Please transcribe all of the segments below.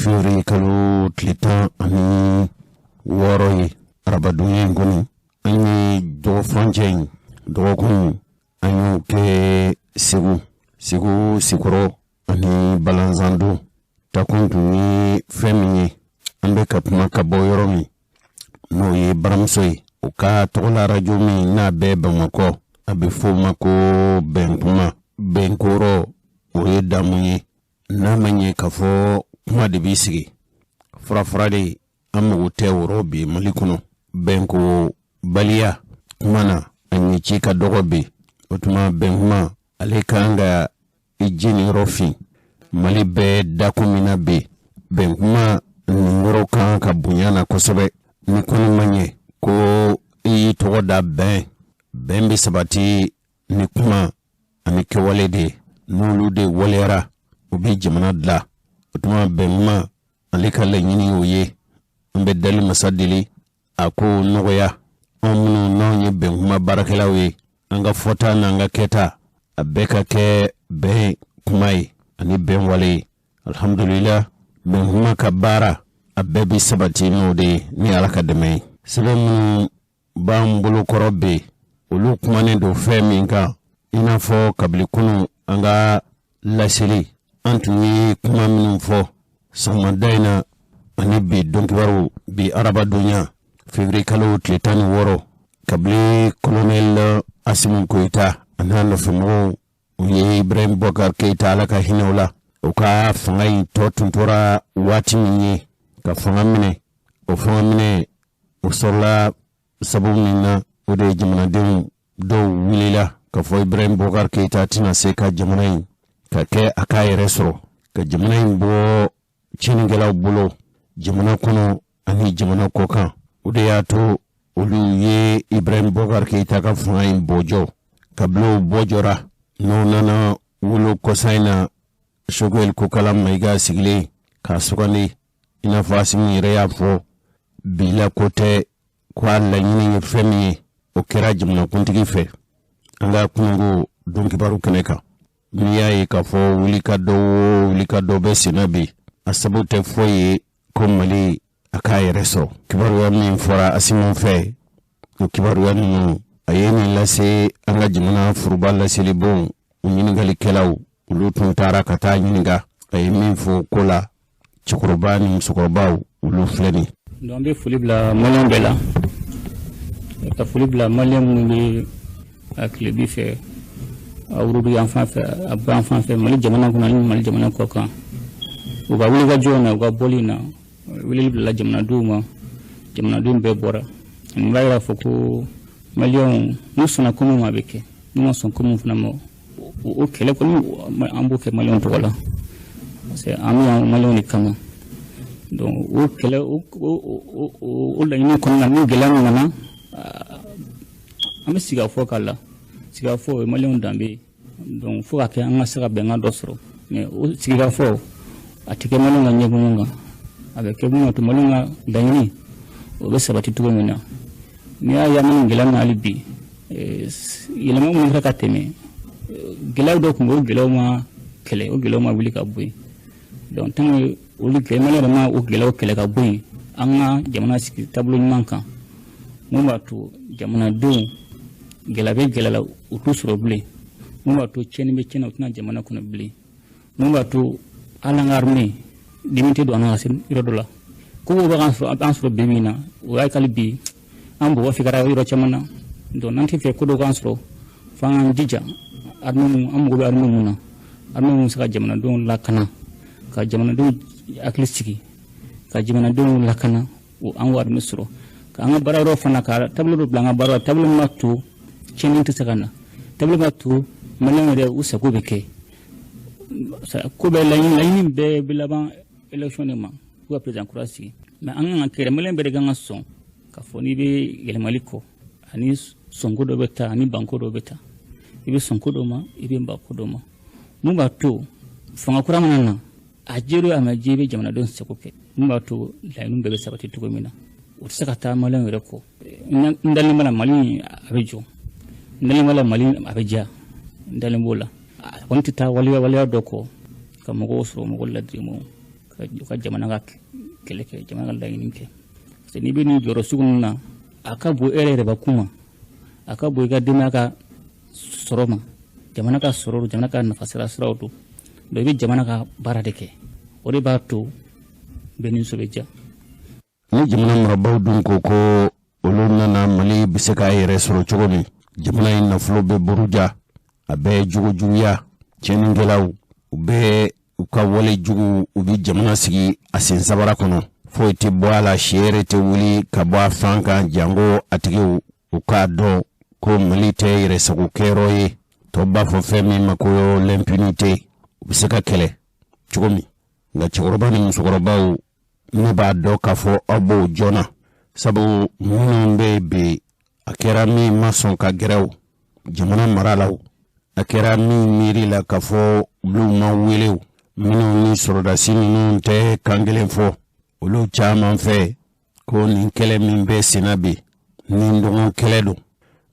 février kalo tlitan ani woro ye arabadunya ngoni ani do franjeng do kun ani ke sigu sikoro ani balanzando takuntu ni feminye ambe kapma kaboyoromi no ye bramsoy o ka tola radio mi na be bamako abe foma ko benkoro o ye damunye na manye kafo kuma de bisigi frafrade amu te worobi malikuno benko balia mana anyi chika dogobe otuma benhuma alekanga ijini rofi mali be dakumina be benhuma ngoro kan ka bunyana kosobe ni kunu manye ko i togoda ben bi sabati ni kuma ani kewale de nulu de wolera ubi jamana dla otuma benhuma aleka lenyini oye mbe dali masadili ako nogoya omunu nonye benhuma barakelawe anga fota na anga keta abeka ke be kumai ani ben wale alhamdulillah benhuma kabara abebi sabati no de ni alaka deme sebemu bambulu korobe ulu kumane do feminga inafo kablikunu anga lasili antuni kuma minun fo samadaina ani bi donkiwaru bi araba dunya février kalo tletani woro kabli colonel Asimu Koita analo fimo uye Ibrahim Bokar Keita alaka hinawla uka fangai totuntora wati minye ka fangamine usola sabu minna ude jamana do wilila ka fo Ibrahim Bokar Keita tina seka jamana ka ke akaye resro ka jamana bo chiningela bulo jamana kono ani jamana kokan ude yato ulu ye Ibrahim Bokar Keita ka fangai bojo kablo bojora no nana wulu kosaina shogel kukalam maiga sigile ka sukani ina fasimi reya fo bila kote kwa la nyini femi o kera jimna kuntigi fe anga kungo donki baru keneka niya ka fo wulika do be sinabi asabute foye ko mali akaye reso kibaru ya min fora Asimu fe o kibaru ya nu ayeni lase anga jimna furuba lase bon nyini gali kelaw ulu tara kata nyiniga ay min fo kola chukurubani msukurbaw ulu fleni ndombe fulibla molen bela ka fulibla molen ngi aklebi fe awrudu enfant fe abba enfant fe mali jamana kuna ni mali jamana ko kan uga wuli ga jona uga bolina wuli la jamana dum be bora nbayra foko malion musuna komu mabeke nous sommes comme vraiment au kele ko ambo ke malion to wala c'est ami malion ni kama donc o kele o la ni ko na ni gelan nana am siga fo kala siga fo malion dambe donc fo ka ke an saka benga dosro mais o siga fo atike malion nga nyegunga avec ke mo to malion dani o be sabati to ngena ni ya man gelan alibi ilama mo ka teme gelaw do ko gelaw ma kele o gelaw ma wuli ka buy donc tan o li ke mala ma o gelaw kele ka buy anga jamana siki tablo manka mo batu jamana do gelabe gelala o to suro bli mo batu cheni be chena utna jamana kuna bli mo batu ala ngarmi limité do ana sin irodola ko bo ba suro bemina o ay kalibi ambo wa fikara iro chamana do nanti fe ko do gansro fan dija armu amgo be armu saka jamana do lakana ka jamana do aklistiki ka jamana do lakana o an war misro ka an bararo fana ka tablo do blanga baro tablo matu cheninti sakana tablo matu manama de usa ko beke ko be layin be bilaban election ma ko president kurasi mais an kere malen be ganga son ka foni be gele maliko ani sonko do beta ani banko do beta ibe sonko do ma ibe mbako do ma mu ba to fanga kura manana ajero amajebe jamana don sekoke mu ba to lainu be sabati to mina o saka ta malan reko ndali mala mali abejo ndali mala mali abeja ndali bola wonti ta waliya doko kamo go so mo golla drimo ka jamana ka kɛlɛ kɛ jamana ka laɲini kɛ parce que n'i bɛ nin jɔyɔrɔ sugu ninnu na a ka bon e yɛrɛ ba kuma a ka bon i ka denbaya ka sɔrɔ ma jamana ka sɔrɔ don jamana ka nafa siraw don donc i bɛ jamana ka baara de kɛ o de b'a to bɛɛ ni so bɛ diya. ni jamana marabaaw dun ko ko olu nana Mali bɛ se k'a yɛrɛ sɔrɔ cogo min jamana in nafolo bɛ buruja a bɛ jugujuguya tiɲɛnikɛlaw u bɛ u ka wale jugu u bɛ jamana sigi a sen sabara kɔnɔ foyi tɛ bɔ a la sɛɛrɛ tɛ wuli ka bɔ a fan kan jango a tigiw u k'a dɔn ko Mali tɛ yɛrɛ sago kɛyɔrɔ ye tɔw b'a fɔ fɛn min ma ko l'impunité u bɛ se ka kɛlɛ cogo min nka cɛkɔrɔba ni musokɔrɔbaw ne b'a dɔn k'a fɔ aw b'o joona sabu minnu bɛ bi a kɛra min ma sɔn ka gɛrɛw jamana mara la a kɛra min miiri la k'a fɔ olu ma welew minnu ni sɔrɔdasi ninnu tɛ kan kelen fɔ olu caman fɛ ko nin kɛlɛ min bɛ senna bi nin dɔgɔn kɛlɛ don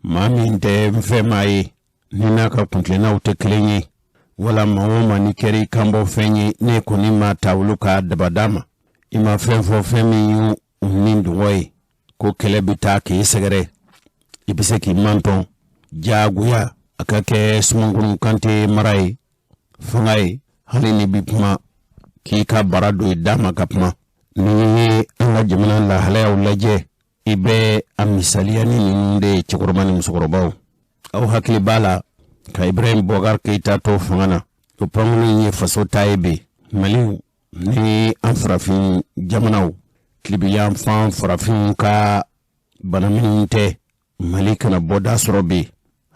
maa min tɛ fɛn maa ye ni n'a ka kuntilennaw tɛ kelen ye wala maa o maa ni kɛra i kan bɔ fɛn ye ne kɔni ma ta olu ka dabada ma i ma fɛn fɔ fɛn min y'u ni dɔgɔ ye ko kɛlɛ bɛ taa k'i sɛgɛrɛ i bɛ se k'i mantɔn jaagoya a ka kɛ Sumankuru Kante mara ye fanga ye hali ni bi kuma k'i ka bara don i da ma ka kuma ni ye an ka jamana lahalayaw lajɛ i bɛ a misaliya ni ninnu de ye cɛkɔrɔba ni musokɔrɔbaw aw hakili b'a la ka Ibrahim Boubacar Keita to fanga na o pankulu ye faso ta ye bi Mali ni an farafin jamanaw tilibiyan fan farafin ka bana minnu tɛ Mali kana bɔda sɔrɔ bi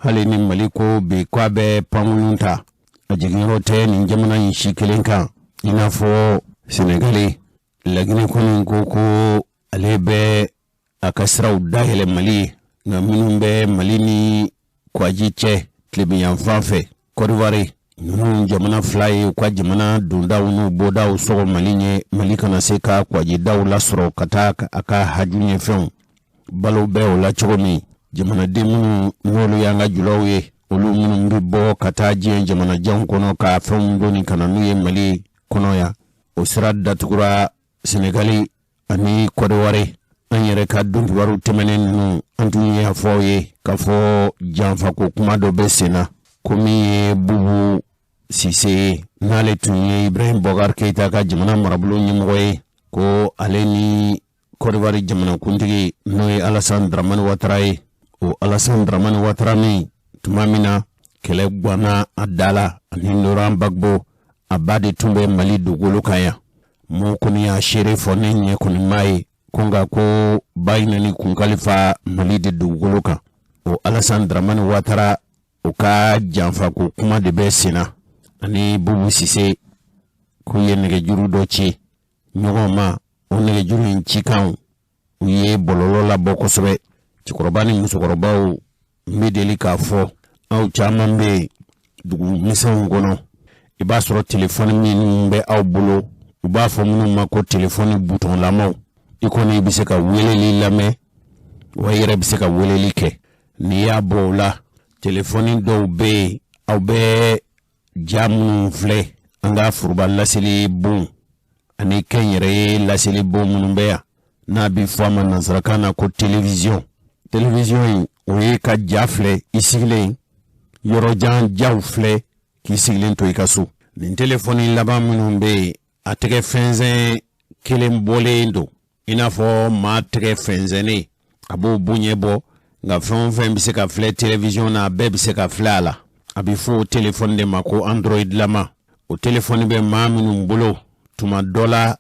hali ni Mali ko bi ko a bɛ pankulu ta a jiginyɔrɔ tɛ nin jamana in si kelen kan i n'a fɔ Senegali Laginɛ kɔni ko ko ale bɛ a ka siraw dayɛlɛ Mali ye nka minnu bɛ Mali ni Kɔji cɛ tilibiyan fan fɛ Côte d'Ivoire ninnu jamana fila ye u ka jamana dondaw n'u bɔdaw sɔgɔ Mali ɲɛ Mali kana se ka Kɔji daw lasɔrɔ ka taa a ka haju ɲɛfɛnw balo bɛ o la cogo min jamanaden minnu n'olu y'an ka julaw ye olu minnu bɛ bɔ ka taa diɲɛ jamanajanw kɔnɔ ka fɛnw doni ka na n'u ye Mali kɔnɔ yan o sira datugura Senegali ani Côte d'Ivoire an yɛrɛ ka don kibaru tɛmɛnen ninnu an tun y'a fɔ aw ye k'a fɔ janfako kuma dɔ bɛ sen na ko min ye Bubu Sise ye n'ale tun ye Ibrahim Boubacar Keita ka jamana marabolo ɲɛmɔgɔ ye ko ale ni Côte d'Ivoire jamanakuntigi n'o ye Alassane Dramane Ouattara ye o Alassane Dramane Ouattara min tuma min na kɛlɛ ganna a da la ani Laurent Gbagbo a ba de tun bɛ Mali dugukolo kan yan mun kɔni y'a seere fɔ ne ɲɛ kɔni m'a ye ko nka ko ba in nani kun kalifa Mali de dugukolo kan o Alassane Dramane Ouattara o ka janfako kuma de bɛ sen na ani Bubu Sise k'u ye nɛgɛjuru dɔ ci ɲɔgɔn ma o nɛgɛjuru in cikan u ye bɔlɔlɔ labɔ kosɛbɛ cɛkɔrɔba ni musokɔrɔbaw n bɛ deli k'a fɔ aw caman bɛ dugu misɛnw kɔnɔ i b'a sɔrɔ telefɔni min bɛ aw bolo u b'a fɔ minnu ma ko telefɔni butonlamaw i kɔni bɛ se ka weleli lamɛn wa i yɛrɛ bɛ se ka weleli kɛ n'i y'a bɔ o la telefɔni dɔw bɛ yen aw bɛ ja minnu filɛ an ka foroba laseli bon ani kɛnyɛrɛ ye laseli bon minnu bɛ yan n'a bɛ fɔ a ma nanzarakan na ko télévision in o ye ka ja filɛ i sigilen yɔrɔjan jaw filɛ k'i sigilen to i ka so nin telefɔni laban minnu bɛ yen a tɛgɛ fɛnsɛn kelen bɔlen don i n'a fɔ maa tɛgɛ fɛnsɛnnen a b'o bonya bɔ nka fɛn o fɛn bɛ se ka filɛ télévision na a bɛɛ bɛ se ka filɛ a la a bɛ fɔ o téléphone de ma ko Android lama o téléphone bɛ maa minnu bolo tuma dɔ la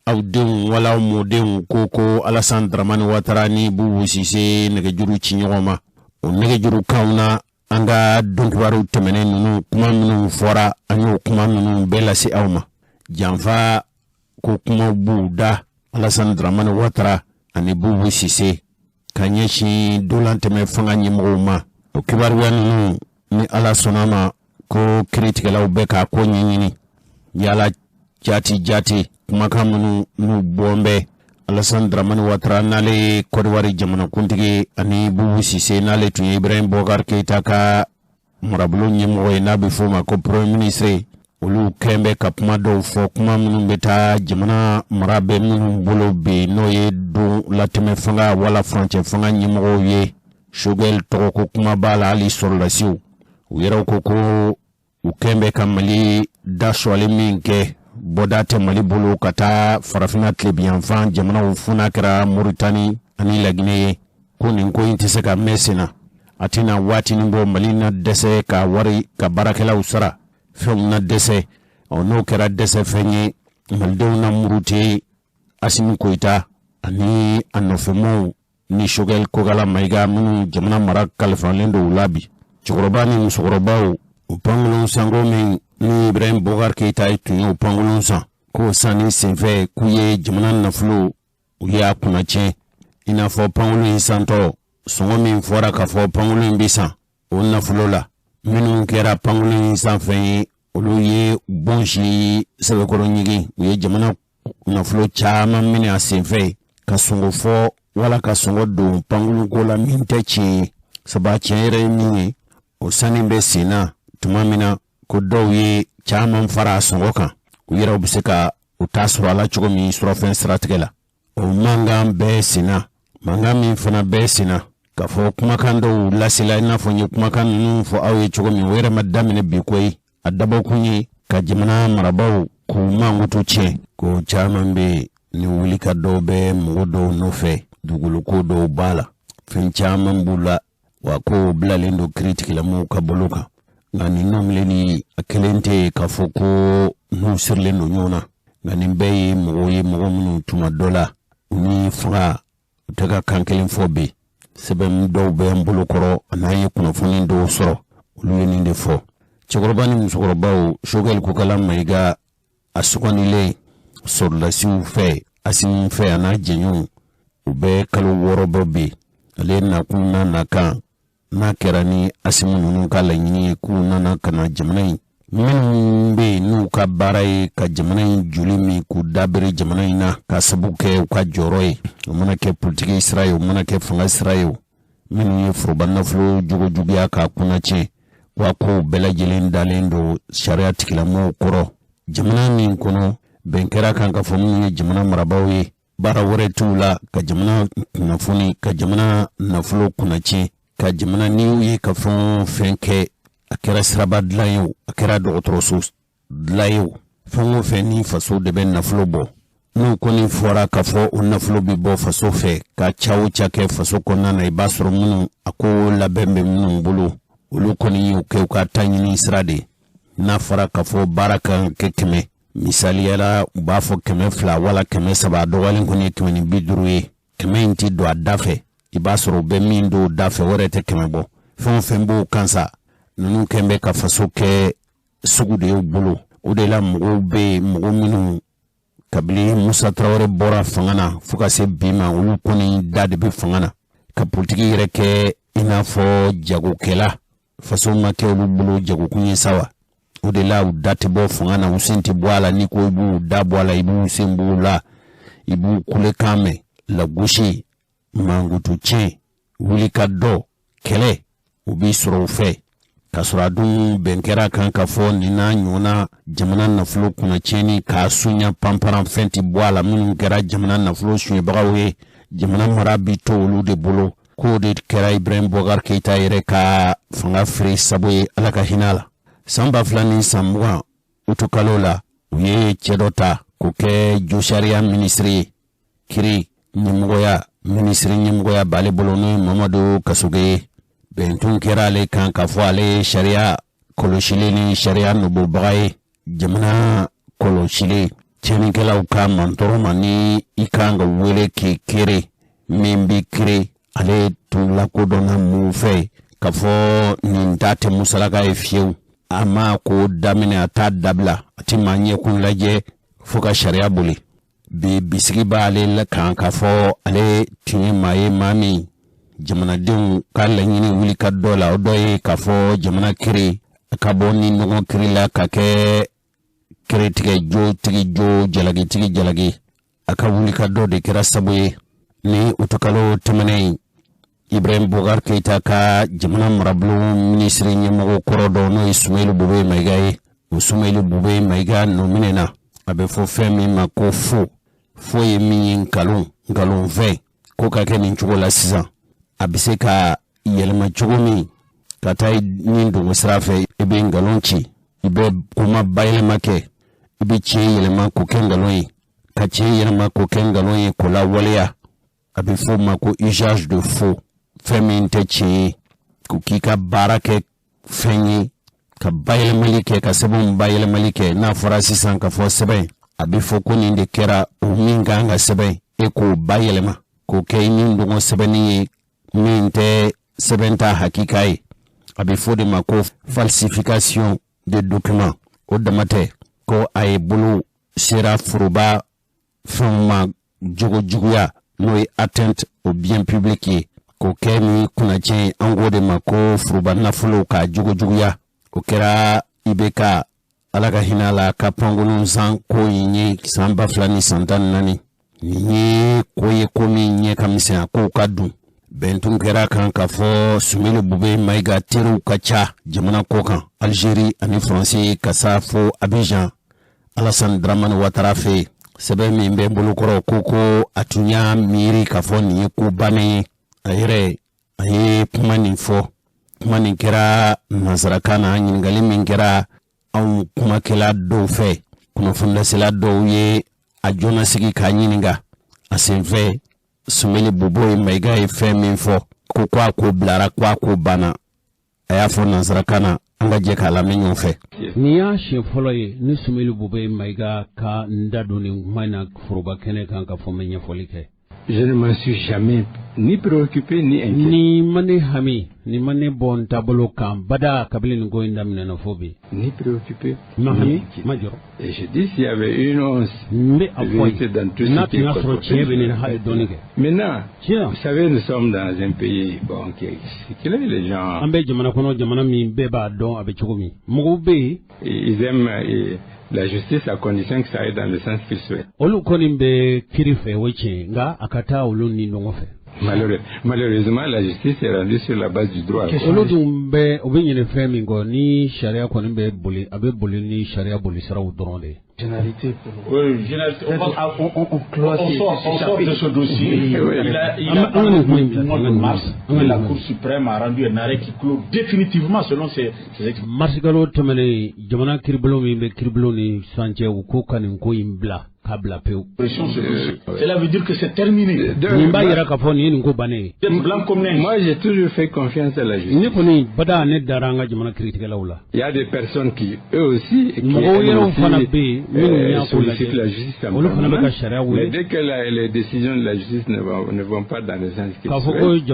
aw denw wala aw mɔdenw ko Alassane Dramane Ouattara ni Bubu Sise nɛgɛjuru ci ɲɔgɔn ma o nɛgɛjuru kanw na an ka donkibaru tɛmɛnen ninnu kuma minnu fɔra an y'o kuma ninnu bɛɛ lase aw ma janfa ko kumaw b'u da Alassane Dramane Ouattara ani Bubu Sise ka ɲɛsin dolantɛmɛ fanga ɲɛmɔgɔw ma o kibaruya ninnu ni Ala sɔnna ma ko kiiritigɛlaw bɛ k'a ko ɲɛɲini yala jati kumakan minnu n'u bɔn bɛ Alassane Dramane Ouattara n'ale ye Côte d'Ivoire jamanakuntigi ani Bubu Sise n'ale tun ye Ibrahim Boubacar Keita ka marabolo ɲɛmɔgɔ ye n'a bɛ f'o ma ko premier ministre olu kembe ka kuma dɔw fɔ kuma minnu bɛ taa jamana mara bɛ minnu bolo bi n'o ye don latɛmɛ fanga wala furancɛ fanga ɲɛmɔgɔw ye Choguel tɔgɔ ko kuma b'a la hali sɔrɔlasiw u yɛrɛw ko ko u kembe ka Mali da sɔɔli min kɛ bɔda tɛ Mali bolo ka taa farafina tilebiyanfan jamanaw funa kɛra Mauritanie ani Laginɛ ye ko nin ko in tɛ se ka mɛn sen na a tɛna waati nin bɔ Mali na dɛsɛ ka wari ka baarakɛlaw sara fɛnw na dɛsɛ n'o kɛra dɛsɛ fɛn ye malidenw na murute Asimi Koyita ani a nɔfɛmaw ni Choguel Kogala Mayiga minnu jamana mara kalifalen don u la bi cɛkɔrɔba ni musokɔrɔbaw u pankolon sango min ni Ibrahim Boubacar Keita tun ye u pankolon san ko sanni senfɛ k'u ye jamana nafolo u y'a kunna tiɲɛ i n'a fɔ pankolon in santɔ sɔngɔ min fɔra k'a fɔ pankolon in bɛ san o nafolo la minnu kɛra pankolon in sanfɛ ye olu ye bonsi sɛbɛkɔrɔ ɲigi u ye jamana nafolo caman minɛ a senfɛ ka sɔngɔ fɔ wala ka sɔngɔ don pankolon ko la min tɛ tiɲɛ ye saba tiɲɛ yɛrɛ ye min ye o sanni bɛ sen na tuma min na ko dɔw ye caman fara a sɔngɔ kan u yɛrɛw bɛ se ka u ta sɔrɔ a la cogo min surɔfɛn siratigɛ la o mankan bɛɛ sen na mankan min fana bɛɛ sen na ka fɔ kumakan dɔw lasela i n'a fɔ n ye kumakan ninnu fɔ aw ye cogo min o yɛrɛ ma daminɛ bi koyi a dabɔkun ye ka jamana marabaw k'u mankutu tiɲɛ ko caman bɛ ni wuli ka dɔw bɛ mɔgɔ dɔw nɔfɛ dugukolo dɔw b'a la fɛn caman b'u la wa ko bilalen don kiritigilamɔgɔw ka bolo kan nka nin nɔmilenni a kelen tɛ k'a fɔ ko n'u sirilen don ɲɔgɔn na nka nin bɛɛ ye mɔgɔ minnu tuma dɔ la u ni fanga u tɛ ka kan kelen fɔ bi sɛbɛn dɔw bɛ n bolo kɔrɔ a n'a ye kunnafoni dɔw sɔrɔ olu ye nin de fɔ cɛkɔrɔba ni musokɔrɔbaw Choguel Kogala Mayiga a sugandilen sɔrɔlasiw fɛ Asimi fɛ a n'a jɛɲɔgɔnw u bɛ kalo 6 bɔ bi ale nakun n'a nakan n'a kɛra ni Asimi ninnu ka laɲini ye k'u nana ka na jamana in minnu bɛ yen n'u ka baara ye ka jamana in joli min k'u dabere jamana in na ka sabu kɛ u ka jɔyɔrɔ ye o mana kɛ politiki sira ye o mana kɛ fanga sira ye o minnu ye foroba nafolo jogojuguya k'a kunna tiɲɛ wa ko bɛɛ lajɛlen dalen don sariya tigilamɔgɔw kɔrɔ jamana min kɔnɔ bɛn kɛra kan ka fɔ minnu ye jamana marabaw ye baara wɛrɛ t'u la ka jamana kunnafoni ka jamana nafolo kunna tiɲɛ ka jamana n'i ye ka fɛn fɛn kɛ a kɛra siraba dilan ye o a kɛra dɔgɔtɔrɔso dilan ye o fɛn o fɛn ni faso de bɛ nafolo bɔ n'u kɔni fɔra ka fɔ o nafolo bɛ bɔ faso fɛ ka ca o ca kɛ faso kɔnɔna na i b'a sɔrɔ minnu a ko labɛn bɛ minnu bolo olu kɔni y'u kɛ u ka taa ɲini sira de n'a fɔra ka fɔ baara kan kɛ 100 misaliyala u b'a fɔ 200 wala 300 a dɔgɔyalen kɔni ye 150 ye 100 in ti don a da fɛ i b'a sɔrɔ u bɛ min don da fɛ wɛrɛ tɛ 100 bɔ fɛn o fɛn b'o kan sa ninnu kɛn bɛ ka faso kɛ sugu de y'u bolo o de la mɔgɔw bɛ yen mɔgɔ minnu kabili Musa Traoré bɔra fanga na fo ka se bi ma olu kɔni da de bɛ fanga na ka politiki yɛrɛ kɛ i n'a fɔ jagokɛla faso ma kɛ olu bolo jagokun ye sawa o de la u da tɛ bɔ fanga na u sen tɛ bɔ a la ni ko i b'u da bɔ a la i b'u sen b'u la i b'u kulekan mɛn lagosi mankutu tiɲɛ wuli ka dɔ kɛlɛ u b'i sɔrɔ u fɛ ka sɔrɔ a dun bɛn kɛra kan ka fɔ nin n'a ɲɔgɔnna jamana nafolo kunna tiɲɛni k'a suɲa panparan fɛn tɛ bɔ a la minnu kɛra jamana nafolo suɲɛbagaw ye jamana mara bi to olu de bolo k'o de kɛra Ibrahim Boubacar Keita yɛrɛ ka fanga firi sabu ye ala ka hinɛ la san 2000 ni san 20 utukalo la u ye cɛ dɔ ta k'o kɛ josariya minisiri ye kiri ɲɛmɔgɔya minisiri ɲɛmɔgɔya b'ale bolo n'o ye Mamadu Kasoge ye bɛn tun kɛra ale kan ka fɔ ale ye sariya kɔlɔsili ni sariya nɔbɔbaga ye jamana kɔlɔsili tiɲɛnikɛlaw ka mantɔrɔ ma ni i kan ka wele k'i kere min bi kere ale tun lakodɔnna mun fɛ ka fɔ nin ta tɛ musalaka ye fiyewu a ma ko daminɛ a t'a dabila a ti maa ɲɛkun lajɛ fo ka sariya boli bi bisigi b'ale kan ka fɔ ale tun ye maa ye maa min jamanadenw ka laɲini wuli ka dɔ la o dɔ ye ka fɔ jamana kiri a ka bɔ ni ɲɔgɔn kiri la ka kɛ kiritigɛ jo tigi jo jalagitigi jalagi a ka wuli ka dɔ de kɛra sabu ye ni utukalo tɛmɛnen Ibrahim Boubacar Keita ka jamana marabolo minisiri ɲɛmɔgɔ kɔrɔ dɔ n'o ye Soumaïla Boubou Maïga ye o Soumaïla Boubé Maïga nominena abe fo femi ma ko fo ye mi ngalon ve ko ka ke nin cogo la sisan abise ka yelma cogo min ka taa nin dogo sira fɛ i bɛ ngalon ci i bɛ kuma bayɛlɛma kɛ i bɛ tiɲɛ yɛlɛma k'o kɛ ngalon ye ka tiɲɛ yɛlɛma k'o kɛ ngalon ye k'o lawaleya a bɛ fɔ o ma ko usage de faux fɛn min tɛ tiɲɛ ye ko k'i ka baara kɛ fɛn ye ka bayɛlɛmali kɛ ka sɛbɛnw bayɛlɛmali kɛ n'a fɔra sisan ka fɔ sɛbɛn a bɛ fɔ ko nin de kɛra o min kan ka sɛbɛn e k'o bayɛlɛma k'o kɛ i ni dɔgɔ sɛbɛnni ye min tɛ sɛbɛn ta hakika ye a bɛ fɔ de ma ko falsification de document o dama tɛ ko a ye bolo sera foroba fɛnw ma jogojuguya n'o ye atteinte au bien public ye k'o kɛ ni kunnacɛn an k'o de ma ko foroba nafolo ka jogojuguya o kɛra i bɛ ka ala ka hinɛ la ka pankolon san ko in ye san 2014 nin ye ko ye ko min ɲɛ ka misɛn a kow ka dun bɛn tun kɛra kan ka fɔ Soumaïla Boubé Maïga teriw ka ca jamana ko kan Algérie ani Faransi ka sa fo Abidjan Alassane Dramane Ouattara fɛ sɛbɛn min bɛ bolokɔrɔ ko a tun y'a miiri ka fɔ nin ye ko bannen ye a yɛrɛ a ye kuma nin fɔ kuma nin kɛra nanzarakan na ɲininkali min kɛra anw kumakɛla dɔw fɛ kunnafonilasela dɔw ye a joonasigi k'a ɲininka a senfɛ Soumaïla Boubé Maïga ye fɛn min fɔ ko a ko bilara ko a ko banna a y'a fɔ nanzarakan na an ka jɛ k'a lamɛn ɲɔgɔn fɛ. Nin y'a siɲɛ fɔlɔ ye ni Soumaïla Boubé Maïga ka n da don nin kuma in na foroba kɛnɛ kan ka fɔ n bɛ ɲɛfɔli kɛ. Je ne m'en suis jamais ni préoccupé ni inquiété. Ni mane hami, ni mane bon tabolo kan bada kabili ni go inda minena fobi. Ni préoccupé. Ni inquiété. Major. Et je dis s'il y avait une once de vérité dans tout ce qui est colporté. Maintenant, vous savez, nous sommes dans un pays bon qui est les gens. Ambe jamana kono jamana mi beba don abe chokomi. Mogobe ils aiment la justice à condition que ça aille dans le sens qu'ils souhaitent. Olu konimbe kirife weche nga akata olu ni nongofe. Malheureusement, la justice est rendue sur la base du droit. Olu dumbe obinyene femingo ni sharia konimbe boli abe boli ni sharia boli sara udronde. Généralité. Oui, généralité. On sort de ce dossier. Il a la Cour suprême a rendu un arrêt qui clôt définitivement selon ses explications. Marsigalo temele jamana kiribolo mi be kiribolo ni sanche uko kanin ko imbla kabla peu. Cela veut dire que c'est terminé. Nimba yera ka foni ni ko bané. Moi j'ai toujours fait confiance à la justice. Ni ko ni bada ne daranga jamana critique laula. Il y a des personnes qui eux aussi sollicitent la justice. Mais dès que les décisions de la justice ne vont pas dans le sens qu'ils souhaitent,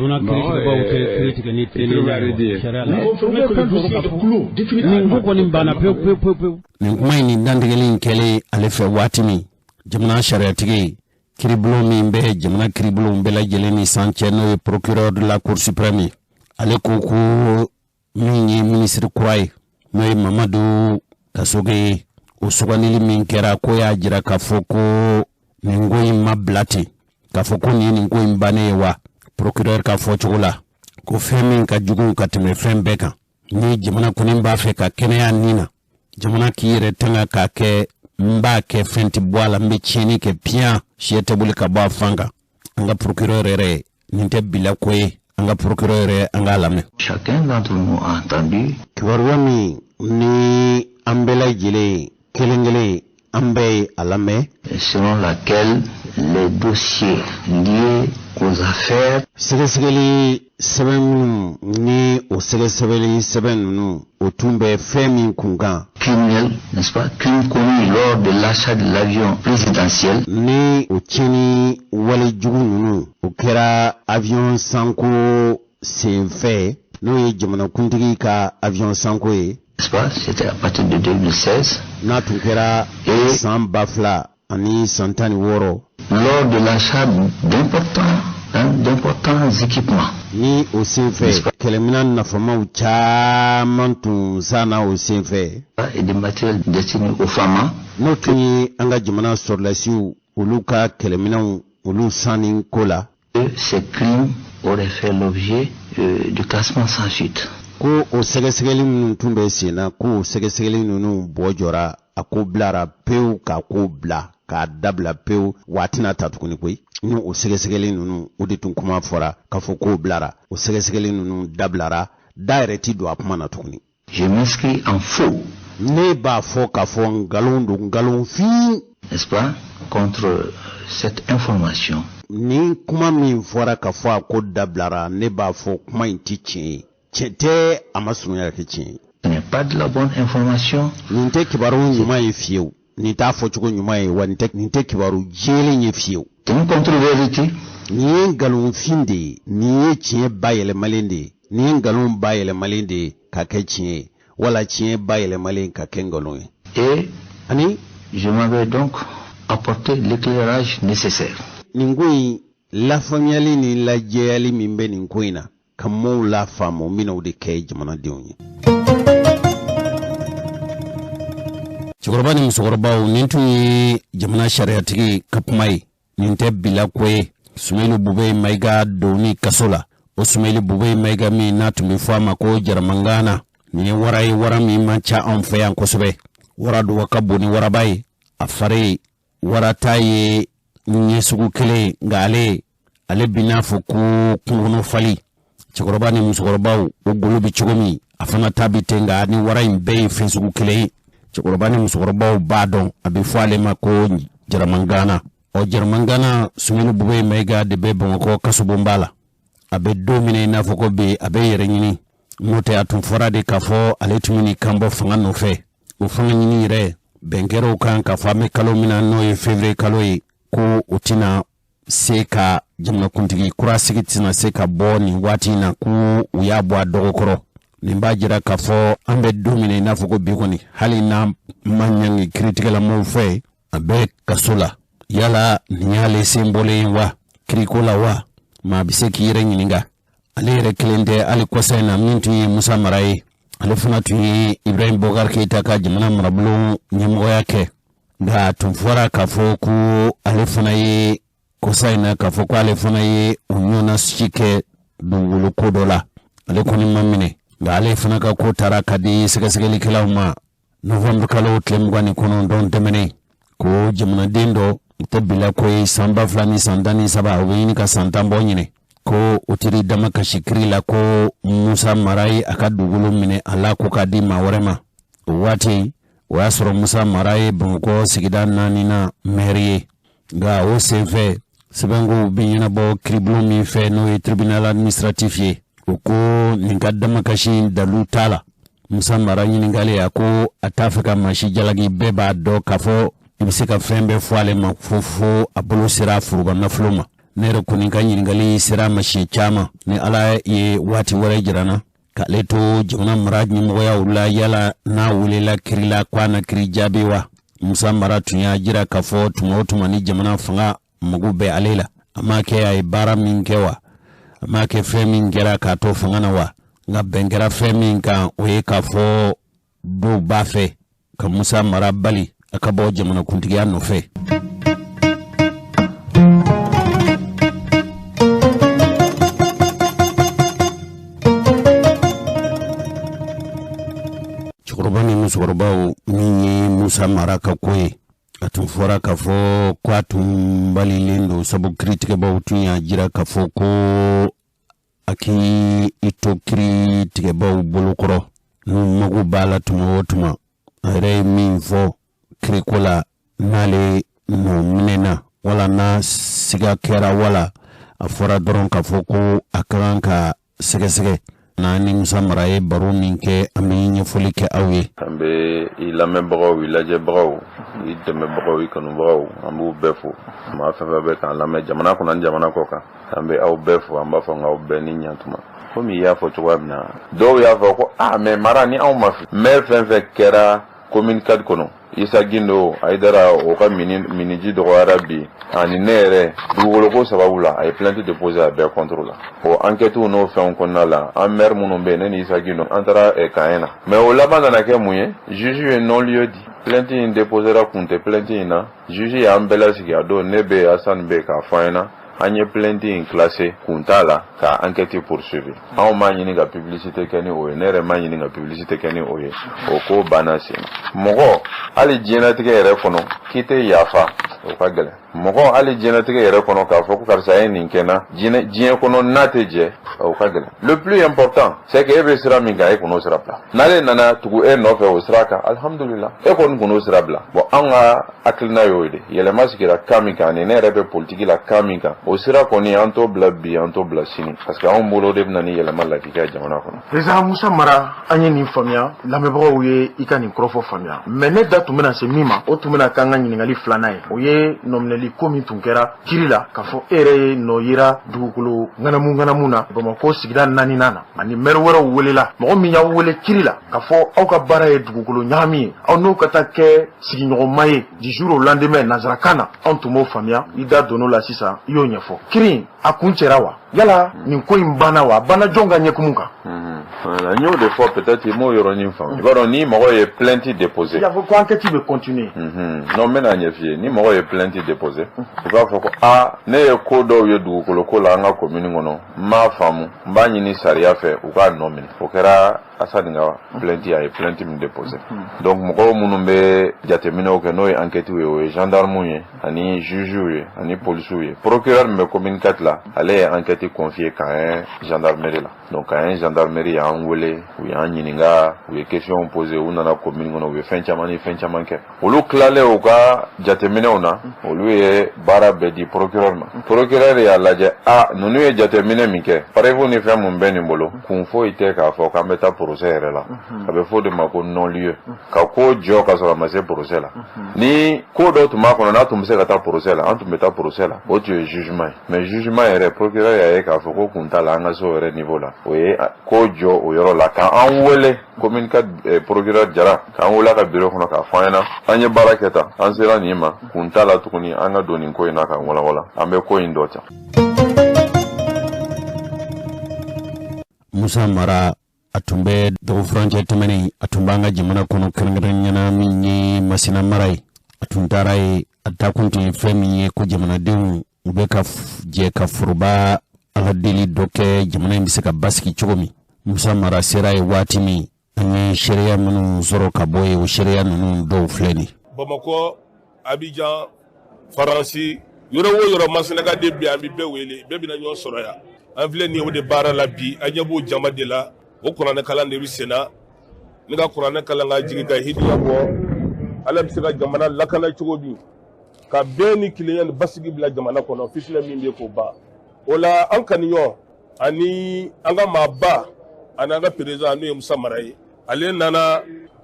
jamana shariatigi kiribulon min bɛ jamana kiribulon bɛɛ lajɛlen ni sancɛ n'o ye procureur de la cour suprême ale ko ko min ye ministre kura ye n'o ye Mamadu Kasoge ye o sugandili min kɛra ko y'a jira k'a fɔ ko nin ko in ma bila ten k'a fɔ ko nin ko in bannen ye wa procureur ka fɔ cogo la ko fɛn min ka jugu ka tɛmɛ fɛn bɛɛ kan ni jamana kɔni b'a fɛ ka kɛnɛya nin na jamana k'i yɛrɛ tanga k'a kɛ mba ke fenti boala mbe chini ke pia shiete buli ka ba fanga anga procureur re ninte bila koye anga procureur re anga lame chacun d'entre nous a entendu kiwarwami ni ambela jile kelengele ambe alame selon laquelle les dossiers liés aux affaires segesegeli seben ni o segesebeli seben o tumbe femi kunga criminels, n'est-ce pas, crimes commis lors de l'achat de l'avion présidentiel ni o chini wale jugu nunu o kera avion sanko senfe no ye jamana kuntigi ka avion sanko ye n'est-ce pas, c'était à partir de 2016 na tukera et san bafla ani santani woro lors de l'achat d'importants équipements ni au senfe kelemina nafamaw caman tun sana au senfe et des matériels destinés aux femmes no tun ye an ka jamana sɔrɔlasiw olu ka kɛlɛminɛw olu sanni ko la ces crimes auraient fait l'objet du classement sans suite. ko o sɛgɛsɛgɛli minnu tun bɛ sen na ko o sɛgɛsɛgɛli ninnu bɔ jɔra a ko bilara pewu k'a ko bila k'a dabila pewu waati n'a ta tuguni koyi ni o sɛgɛsɛgɛli ninnu o de tun kuma fɔra k'a fɔ k'o bilara o sɛgɛsɛgɛli ninnu dabilara da yɛrɛ ti don a kuma na tuguni. Je m'inscris en faux. Ne b'a fɔ k'a fɔ ngalon don ngalon fin. N'est-ce pas, contre cette information. Ni kuma min fɔra k'a fɔ a ko dabilara ne b'a fɔ kuma in ti tiɲɛ ye. Tiɲɛ tɛ a ma surunya kɛ tiɲɛ ye. Ce n'est pas de la bonne information. Nin tɛ kibaru ɲuman ye fiyewu. Nin t'a fɔcogo ɲuman ye wa nin tɛ kibaru jɛlen ye fiyewu. C'est une contre-vérité. Nin ye ngalon fin de ye. Nin ye tiɲɛ bayɛlɛmalen de ye. Nin ye ngalon bayɛlɛmalen de ye ka kɛ tiɲɛ ye. Wala tiɲɛ bayɛlɛmalen ka kɛ ngalon ye. Et ani je m'avais donc apporté l'éclairage nécessaire. Nin ko in lafaamuyali ni lajɛyali min bɛ nin ko in na ka maaw lafaamu min o de kɛ jamanadenw ye. Cɛkɔrɔba ni musokɔrɔbaw nin tun ye jamana sariyatigi ka kuma ye nin tɛ bila ko ye Sumailu Bube Mayiga doni kaso la o Sumailu Bube Mayiga min n'a tun bɛ fɔ a ma ko Jaramangana nin ye wara ye wara min man ca anw fɛ yan kosɛbɛ wara do ka bon ni waraba ye a fari wara ta ye ɲɛ sugu kelen nka ale bi n'a fɔ ko kungolo fali cɛkɔrɔba ni musokɔrɔbaw o golo bi cogo min a fana ta bi ten nka ni wara in bɛɛ ye fɛn sugu kelen ye cɛkɔrɔba ni musokɔrɔbaw b'a dɔn a bɛ fɔ ale ma ko Jaramangana o Jaramangana Sumailu Bube Mayiga de bɛ Bamakɔ kasobonba la a bɛ don min i n'a fɔ ko bi a bɛ yɛrɛ ɲini n'o tɛ a tun fɔra de k'a fɔ ale tun bɛ kan bɔ fanga nɔfɛ o fanga ɲini yɛrɛ bɛnkɛrɛw kan k'a fɔ an bɛ kalo min na n'o ye février kalo ye ko o tɛna se ka jamanakuntigi kura sigi tɛna se ka bɔ nin waati in na ko u y'a bɔ a dɔgɔkɔrɔ nin b'a jira k'a fɔ an bɛ don min i n'a fɔ ko bi kɔni hali n'a ma ɲangi kiritigɛlamɔgɔw fɛ a bɛ kaso la yala nin y'ale sen bɔlen ye wa kiriko la wa maa bɛ se k'i yɛrɛ ɲininka ale yɛrɛ kelen tɛ hali kɔsa in na min tun ye Musa Mara ye ale fana tun ye Ibrahim Bokar Keita ka jamana marabolo ɲɛmɔgɔya kɛ nka tun fɔra k'a fɔ ko ale fana ye kɔsa in na k'a fɔ ko ale fana ye o ɲɔgɔnna si kɛ dugukolo ko dɔ la ale kɔni ma minɛ nka ale fana ka ko taara ka di sɛgɛsɛgɛlikɛlaw ma novembre kalo tile 29 tɛmɛnen ko jamanaden dɔ o tɛ bila ko ye san 2017 o bɛ ɲini ka san 10 bɔ ɲinɛ ko o tiri dama kasi kiri la ko Musa Mara ye a ka dugukolo minɛ a la ko k'a di maa wɛrɛ ma o waati o y'a sɔrɔ Musa Mara ye Bamakɔ sigida 4 na maire ye nka o senfɛ sɛbɛnkow bɛ ɲɛnabɔ kiribulon min fɛ n'o ye tribunal administratif ye o ko nin ka dama kasi dalu t'a la Musa Mara ɲininkali a ko a t'a fɛ ka masi jalaki bɛɛ b'a dɔn k'a fɔ i bɛ se ka fɛn bɛɛ fɔ ale ma fo a bolo sera furuba nafolo ma ne yɛrɛ kɔni ka ɲininkali sera ma siɲɛ caman ni Ala ye waati wɛrɛ jira n na k'ale to jamana mara ɲɛmɔgɔyaw la yala n'a welela kiri la ko a na kiri jaabi wa Musa Mara tun y'a jira k'a fɔ tuma o tuma ni jamana fanga mago bɛ ale la a m'a kɛ a ye baara min kɛ wa a m'a kɛ fɛn min kɛra k'a to fanga na wa nka bɛn kɛra fɛn min kan o ye k'a fɔ dɔw b'a fɛ ka Musa Mara bali a ka bɔ jamanakuntigiya nɔfɛ. Cɛkɔrɔba ni musokɔrɔbaw min ye Musa Mara ka ko ye a tun fɔra k'a fɔ ko a tun balilen don sabu kiritigɛbaw tun y'a jira k'a fɔ ko a k'i to kiritigɛbaw bolokɔrɔ n'u mago b'a la tuma o tuma a yɛrɛ ye min fɔ kiriko la n'ale nɔ minɛna wala n'a siga kɛra wala a fɔra dɔrɔn k'a fɔ ko a ka kan ka sɛgɛsɛgɛ n'a ni Musa Mara ye baro min kɛ an bɛ ɲɛfɔli kɛ aw ye. An bɛ i lamɛnbagaw i lajɛbagaw i dɛmɛbagaw i kanubagaw an b'u bɛɛ fo maa fɛn fɛn bɛ k'an lamɛn jamana kɔnɔ ani jamana kɔ kan an bɛ aw bɛɛ fo an b'a fɔ k'aw bɛɛ ni ɲantuma komi i y'a fɔ cogoya min na dɔw y'a fɔ ko mais Mara ni anw ma fili maire fɛn fɛn kɛra commune 4 kɔnɔ Isa Gindo Aïdara o ka miniji dɔgɔyara bi ani ne yɛrɛ dugukolo ko sababu la a ye plainte déposé a bɛɛ contre la o enquête n'o fɛnw kɔnɔna la an maire minnu bɛ yen ne ni Isa Gindo an taara kaɲɛ na mais o laban nana kɛ mun ye juge ye non lieu di plainte in déposera kun tɛ plainte in na juge y'an bɛɛ lasigi a don ne bɛ Hassan bɛ k'a fɔ an ɲɛna an ye plainte in classé kun t'a la ka enquête poursuivre anw m'a ɲini ka publicité kɛ ni o ye ne yɛrɛ m'a ɲini ka publicité kɛ ni o ye o ko banna sen mɔgɔ hali diɲɛlatigɛ yɛrɛ kɔnɔ k'i tɛ yafa o ka gɛlɛn mɔgɔ hali diɲɛlatigɛ yɛrɛ kɔnɔ k'a fɔ ko karisa ye nin kɛ n na diɲɛ kɔnɔ n'a tɛ jɛ o ka gɛlɛn le plus important c'est que e bɛ sira min kan e kɔnɔ sira bila n'ale nana tugu e nɔfɛ o sira kan alhamdulillah e kɔni kɔnɔ sira bila bon an ka hakilina y'o ye de yɛlɛma sigira kan min kan ani ne yɛrɛ bɛ politique la kan min kan o sira kɔni an t'o bila bi an t'o bila sini parce que anw bolo de bɛna ni yɛlɛma lafiya jamana kɔnɔ. président Musa Mara an ye nin faamuya lamɛnbagaw ye i ka nin kɔrɔfɔ faamuya mais ne da tun bɛna se min ma o tun bɛna k'an ka ɲininkali filanan ye o ye nɔminɛli ko min tun kɛra kiri la k'a fɔ e yɛrɛ ye nɔ yera dugukolo ŋanamu na Bamakɔ sigida 4nan na ani maire wɛrɛw welela mɔgɔ min y'aw wele kiri la k'a fɔ aw ka baara ye dugukolo ɲagami ye aw n'o ka taa kɛ sigiɲɔgɔnma ye du jour au lendemain nanzarakan na anw tun b'o faamuya i da donn'o la sisan i y'o ɲɛfɔ kiri a kun cɛra wa yala nin ko in banna wa a banna jɔn ka ɲɛkumun kan. Voilà, n y'o de fɔ peut-être i m'o yɔrɔnin faamu i b'a dɔn ni mɔgɔ ye plainte déposé. i y'a fɔ ko enquête bɛ continuer. non n bɛna ɲɛf'i ye ni mɔgɔ ye plainte déposé u b'a fɔ ko ne ye ko dɔw ye dugukolo ko la an ka commune kɔnɔ n m'a faamu n b'a ɲini sariya fɛ u k'a nɔ minɛ o kɛra Asani ka plainte a ye plainte min déposé donc mɔgɔw minnu bɛ jateminɛw kɛ n'o ye enquête ye o ye gendarmew ye ani juges ye ani policiers ye procureur min bɛ commune 4 la ale ye enquête confiée k'a ye gendarmerie la donc k'a ye gendarmerie y'an wele u y'an ɲininka u ye question posé u nana commune kɔnɔ u ye fɛn caman ni fɛn caman kɛ olu tilalen u ka jateminɛw na olu ye baara bɛɛ di procureur ma procureur y'a lajɛ ninnu ye jateminɛ min kɛ preuve ni fɛn mun bɛ nin bolo kun foyi tɛ k'a fɔ k'an bɛ taa procès yɛrɛ la a bɛ fɔ de ma ko non lieu ka ko jɔ ka sɔrɔ a ma se procès la ni ko dɔ tun b'a kɔnɔ n'a tun bɛ se ka taa procès la an tun bɛ taa procès la o tun ye jugement ye mais jugement yɛrɛ procureur y'a ye k'a fɔ ko kun t'a la an ka se o yɛrɛ niveau la o ye ko jɔ o yɔrɔ la k'an wele commune ka procureur Jara k'an wele a ka bureau kɔnɔ k'a fɔ an ɲɛna an ye baara kɛ tan an sera nin ma kun t'a la tuguni an ka don nin ko in na k'an walawala an bɛ ko in dɔ ta. Musa Mara a tun bɛ dɔgɔ furancɛ tɛmɛnen a tun b'an ka jamana kɔnɔ kɛrɛnkɛrɛnnenya min ye Masina mara ye a tun taara ye a taa kun tun ye fɛn min ye ko jamanadenw u bɛ ka jɛ ka foroba ala deli dɔ kɛ jamana in bɛ se ka basigi cogo min Musa Mara sera ye waati min an ye sariya minnu sɔrɔ ka bɔ ye o sariya ninnu dɔw filɛ nin Bamakɔ Abidjan Faransi yɔrɔ o yɔrɔ Masinaden bɛ an bɛ bɛɛ wele bɛɛ bɛna ɲɔgɔn sɔrɔ yan an filɛ nin ye o de baara la bi an ɲɛ b'o jama de la o kuranɛ kalan de bɛ sen na ne ka kuranɛ kalan ka jigin ka hidiya bɔ ala bɛ se ka jamana lakana cogo di ka bɛɛ ni kilenya ni basigi bila jamana kɔnɔ fitinɛ min bɛ k'o ban o la an kaniyɔn ani an ka maaba ani an ka président n'o ye Musa Mara ye ale nana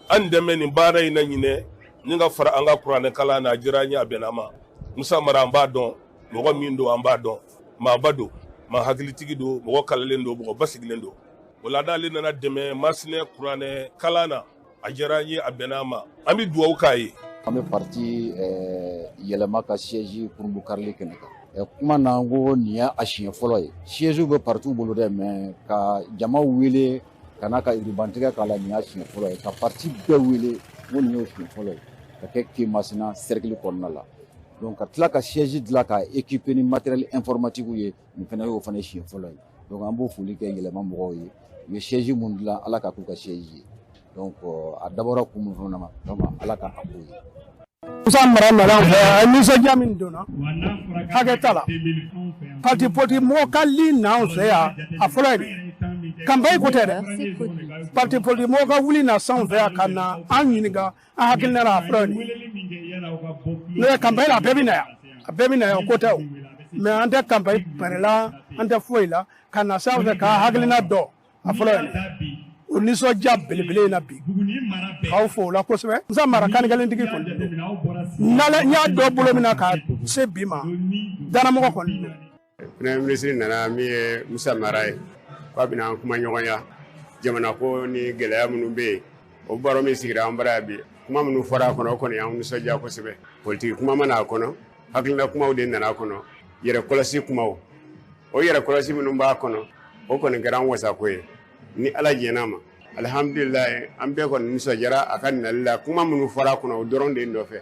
an dɛmɛ nin baara in na ɲinɛ ni ka fara an ka kuranɛ kalan na a diyara an ye a bɛnna ma Musa Mara an b'a dɔn mɔgɔ min don an b'a dɔn maaba don maa hakilitigi don mɔgɔ kalalen don mɔgɔ basigilen don o la n'ale nana dɛmɛ Masinɛ kuranɛ kalan na a diyara an ye a bɛnna ma an bɛ dugawu k'a ye. an bɛ parti yɛlɛma ka siège kurundu karili kɛnɛ kan kuma na n ko nin y'a siɲɛ fɔlɔ ye siège bɛ parti bolo dɛ mais ka jama wele ka n'a ka rubantigɛ k'a la nin y'a siɲɛ fɔlɔ ye ka parti bɛɛ wele n ko nin y'o siɲɛ fɔlɔ ye ka kɛ K Masina cercle kɔnɔna la donc ka tila ka siège dilan ka équiper ni matériel informatique ye nin fana y'o fana siɲɛ fɔlɔ ye donc an b'o foli kɛ yɛlɛma mɔgɔw ye u ye siège mun dilan ala ka k'u ka siège ye donc a dabɔra kun mun fana ma vraiment ala ka a k'o ye. Musa Mara nana an fɛ a ye nisɔndiya min donna hakɛ t'a la parti politique mɔgɔ ka li n'an fɛ yan a fɔlɔ ye de campagne ko tɛ dɛ parti politique mɔgɔ ka wuli na s'anw fɛ yan ka na an ɲininka an hakilina la a fɔlɔ ye de n'o ye campagne la a bɛɛ bɛ na yan o ko tɛ o mais an tɛ campagne pɛrɛla an tɛ foyi la ka na s'anw fɛ k'an hakilina dɔn a fɔlɔ ye de o nisɔndiya belebele in na bi k'aw fo o la kosɛbɛ Musa Mara kanigɛlentigi kɔni n y'a dɔ bolo min na ka se bi ma danamɔgɔ kɔni don. Premier ministre nana min ye Musa Mara ye k'a bɛna an kuma ɲɔgɔnya jamana ko ni gɛlɛya minnu bɛ yen o baro min sigira an bara bi kuma minnu fɔra a kɔnɔ o kɔni y'an nisɔndiya kosɛbɛ politiki kuma mana a kɔnɔ hakilina kumaw de nana a kɔnɔ yɛrɛ kɔlɔsi kumaw o yɛrɛ kɔlɔsi minnu b'a kɔnɔ o kɔni kɛra an wasako ye ni ala jɛn'a ma alhamdulilayi an bɛɛ kɔni nisɔndiyara a ka nali la kuma minnu fɔra a kɔnɔ o dɔrɔn de nɔfɛ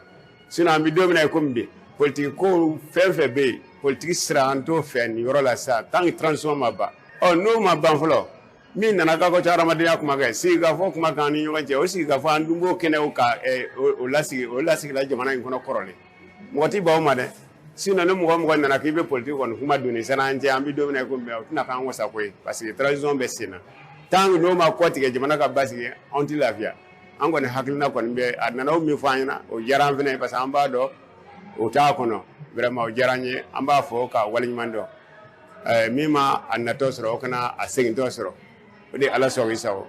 sinon an bɛ don min na komi bi politiki ko fɛn fɛn bɛ yen politique sera an t'o fɛ nin yɔrɔ la sa tant que transition ma ban n'o ma ban fɔlɔ min nana k'a ko ca hadamadenya kuma kɛ sigikafɔ kuma kan ni ɲɔgɔn cɛ o sigikafɔ an dun b'o kɛnɛw ka o lasigila jamana in kɔnɔ kɔrɔlen mɔgɔ ti ban o ma dɛ sinon ni mɔgɔ nana k'i bɛ politique kɔni kuma donni san'an cɛ an bɛ don min na i ko bi o tɛna k'an wasa ko ye parce que transition bɛ sen na tant que n'o ma kɔ tigɛ jamana ka basigi anw ti lafiya an kɔni hakilina kɔni bɛ a nana o min fɔ an ɲɛna o diyara an fana ye parce que an b'a dɔn o t'a kɔnɔ vraiment o diyara an ye an b'a fɔ ka waleɲuman dɔn min ma a natɔ sɔrɔ o kana a segintɔ sɔrɔ o de ala sɔn i sago.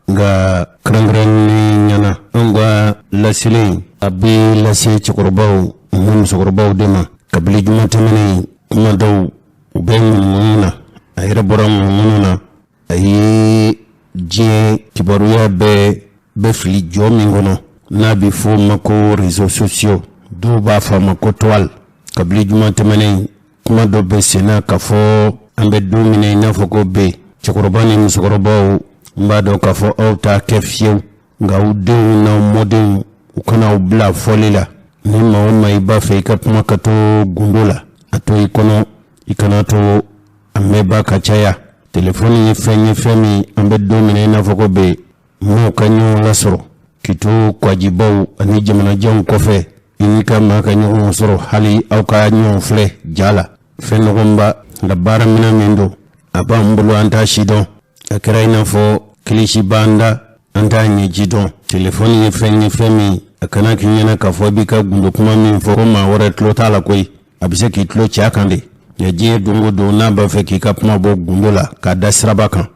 Nga krangrani nyana ngwa lasile abi lasi cɛkɔrɔbaw musokɔrɔbaw de ma kabili juma tɛmɛnen kuma dɔw u bɛ ŋunuŋunu na a yɛrɛ bɔra ŋunuŋunu na a ye diɲɛ kibaruya bɛɛ fili jɔ min kɔnɔ n'a bɛ fɔ ma ko réseaux sociaux dɔw b'a fɔ ma ko toile kabili juma tɛmɛnen kuma dɔ bɛ senna k'a fɔ an bɛ don min na i n'a fɔ ko bɛ cɛkɔrɔba ni musokɔrɔbaw n b'a dɔn k'a fɔ aw t'a kɛ fiyewu nka aw denw n'aw mɔdenw u kana aw bila fɔli la ni maa o maa i b'a fɛ i ka kuma ka to gundo la a to i kɔnɔ i kana to a mɛnba ka caya telefɔni ye fɛn min an bɛ don min na i n'a fɔ ko bɛ maaw ka ɲɔgɔn lasɔrɔ k'i to kwajibaw ani jamanajanw kɔfɛ i n'i ka maa ka ɲɔgɔn sɔrɔ hali aw ka ɲɔgɔn filɛ ja la fɛn nɔgɔnba nka baara minɛn min don a b'an bolo an t'a si dɔn a kɛra i n'a fɔ kilisi b'an da an t'a ɲɛji dɔn telefɔni ye fɛn min a kana k'i ɲɛna k'a fɔ i b'i ka gundo kuma min fɔ ko maa wɛrɛ tulo t'a la koyi a bɛ se k'i tulo cɛ a kan de nka diɲɛ don o don n'a b'a fɛ k'i ka kuma bɔ gundo la k'a da siraba kan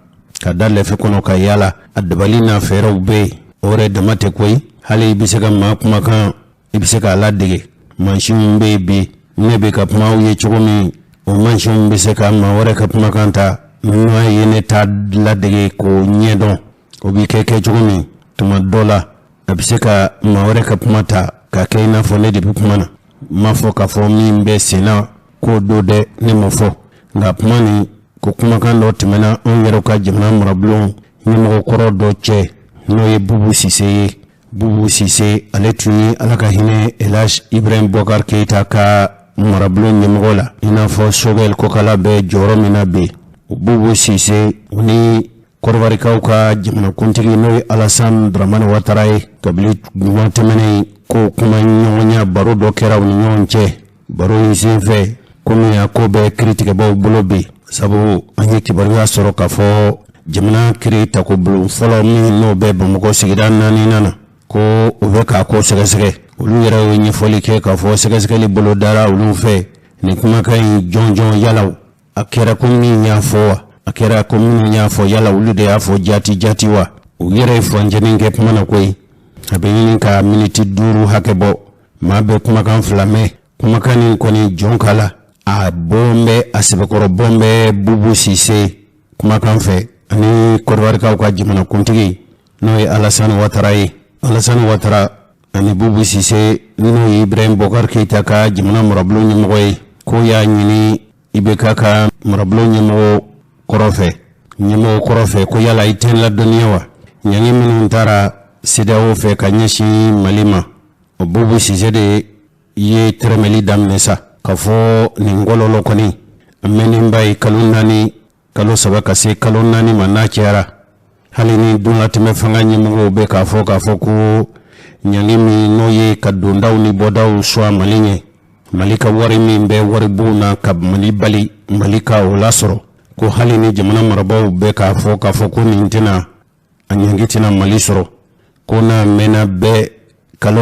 k'a da lɛfɛ kɔnɔ ka yaala a dabali n'a fɛɛrɛw bɛ yen o yɛrɛ dama tɛ koyi hali i bɛ se ka maa kumakan i bɛ se k'a ladege mansinw bɛ yen bi ne bɛ ka kuma aw ye cogo min o mansinw bɛ se ka maa wɛrɛ ka kumakan ta n'o ye ne t'a ladege k'o ɲɛdɔn o bɛ kɛ cogo min tuma dɔ la a bɛ se ka maa wɛrɛ ka kuma ta k'a kɛ i n'a fɔ ne de bɛ kuma na n m'a fɔ k'a fɔ min bɛ sen na k'o don dɛ ne ma fɔ nka kuma nin ko kumakan dɔ tɛmɛna anw yɛrɛ ka jamana marabulon ɲɛmɔgɔkɔrɔ dɔ cɛ n'o ye bubu sise ye bubu sise ale tun ye ala ka hinɛ elhaj ibrahim bɔkar keyita ka marabulon ɲɛmɔgɔ la i n'a fɔ sogɛl kokala bɛ jɔyɔrɔ min na bi bubu sise o ni kɔrɔbarikaw ka jamanakuntigi n'o ye alasan dramani watara ye kabili ɲuman tɛmɛnen ko kuma ɲɔgɔnya baro dɔ kɛra u ni ɲɔgɔn cɛ baro in senfɛ komi a ko bɛ kiritigɛbaw bolo bi sabu an ye kibaruya sɔrɔ k'a fɔ jamana kiri tako bulon fɔlɔ min n'o bɛ bamakɔ sigida 4nan na ko u bɛ k'a ko sɛgɛsɛgɛ olu yɛrɛ ye ɲɛfɔli kɛ k'a fɔ sɛgɛsɛgɛli bolo dara olu fɛ nin kumakan in jɔnjɔn yalaw a kɛra ko min y'a fɔ wa a kɛra ko minnu y'a fɔ yala olu de y'a fɔ jati wa u yɛrɛ ye furancɛnin kɛ kuma na koyi a bɛ ɲini ka miniti 5 hakɛ bɔ maa bɛ kumakan 2 mɛn kumakan nin kɔni jɔn k'a la a bɔn bɛ a sɛbɛkɔrɔ bɔn bɛ bubu sise kumakan fɛ ani kɔrɔbarikaw ka jamanakuntigi n'o ye alasani watara ye alasani watara ani bubu sise n'o ye ibrahim bɔkar keyita ka jamana marabulon ɲɛmɔgɔ ye ko y'a ɲini IBK ka marabulon ɲɛmɔgɔ kɔrɔfɛ ko yala i tɛ ladɔnniya wa ɲangi minnu taara CEDEAO fɛ ka ɲɛsin Mali ma o bubu sise de ye tɛrɛmɛli daminɛ sa ka fɔ nin ngɔlɔlɔ kɔni a mɛnenba ye kalo 4 kalo 3 ka se kalo 4 ma n'a cɛyara hali ni dunlatɛmɛ fanga ɲɛmɔgɔw bɛ k'a fɔ ko ɲangi min n'o ye ka dondaw ni bɔdaw suwa Mali ɲɛ Mali ka wari min bɛ waribu na ka Mali bali Mali ka o lasɔrɔ ko hali ni jamana marabaw bɛ k'a fɔ ko nin tɛna a ɲangi tɛna Mali sɔrɔ ko n'a mɛnna bɛɛ kalo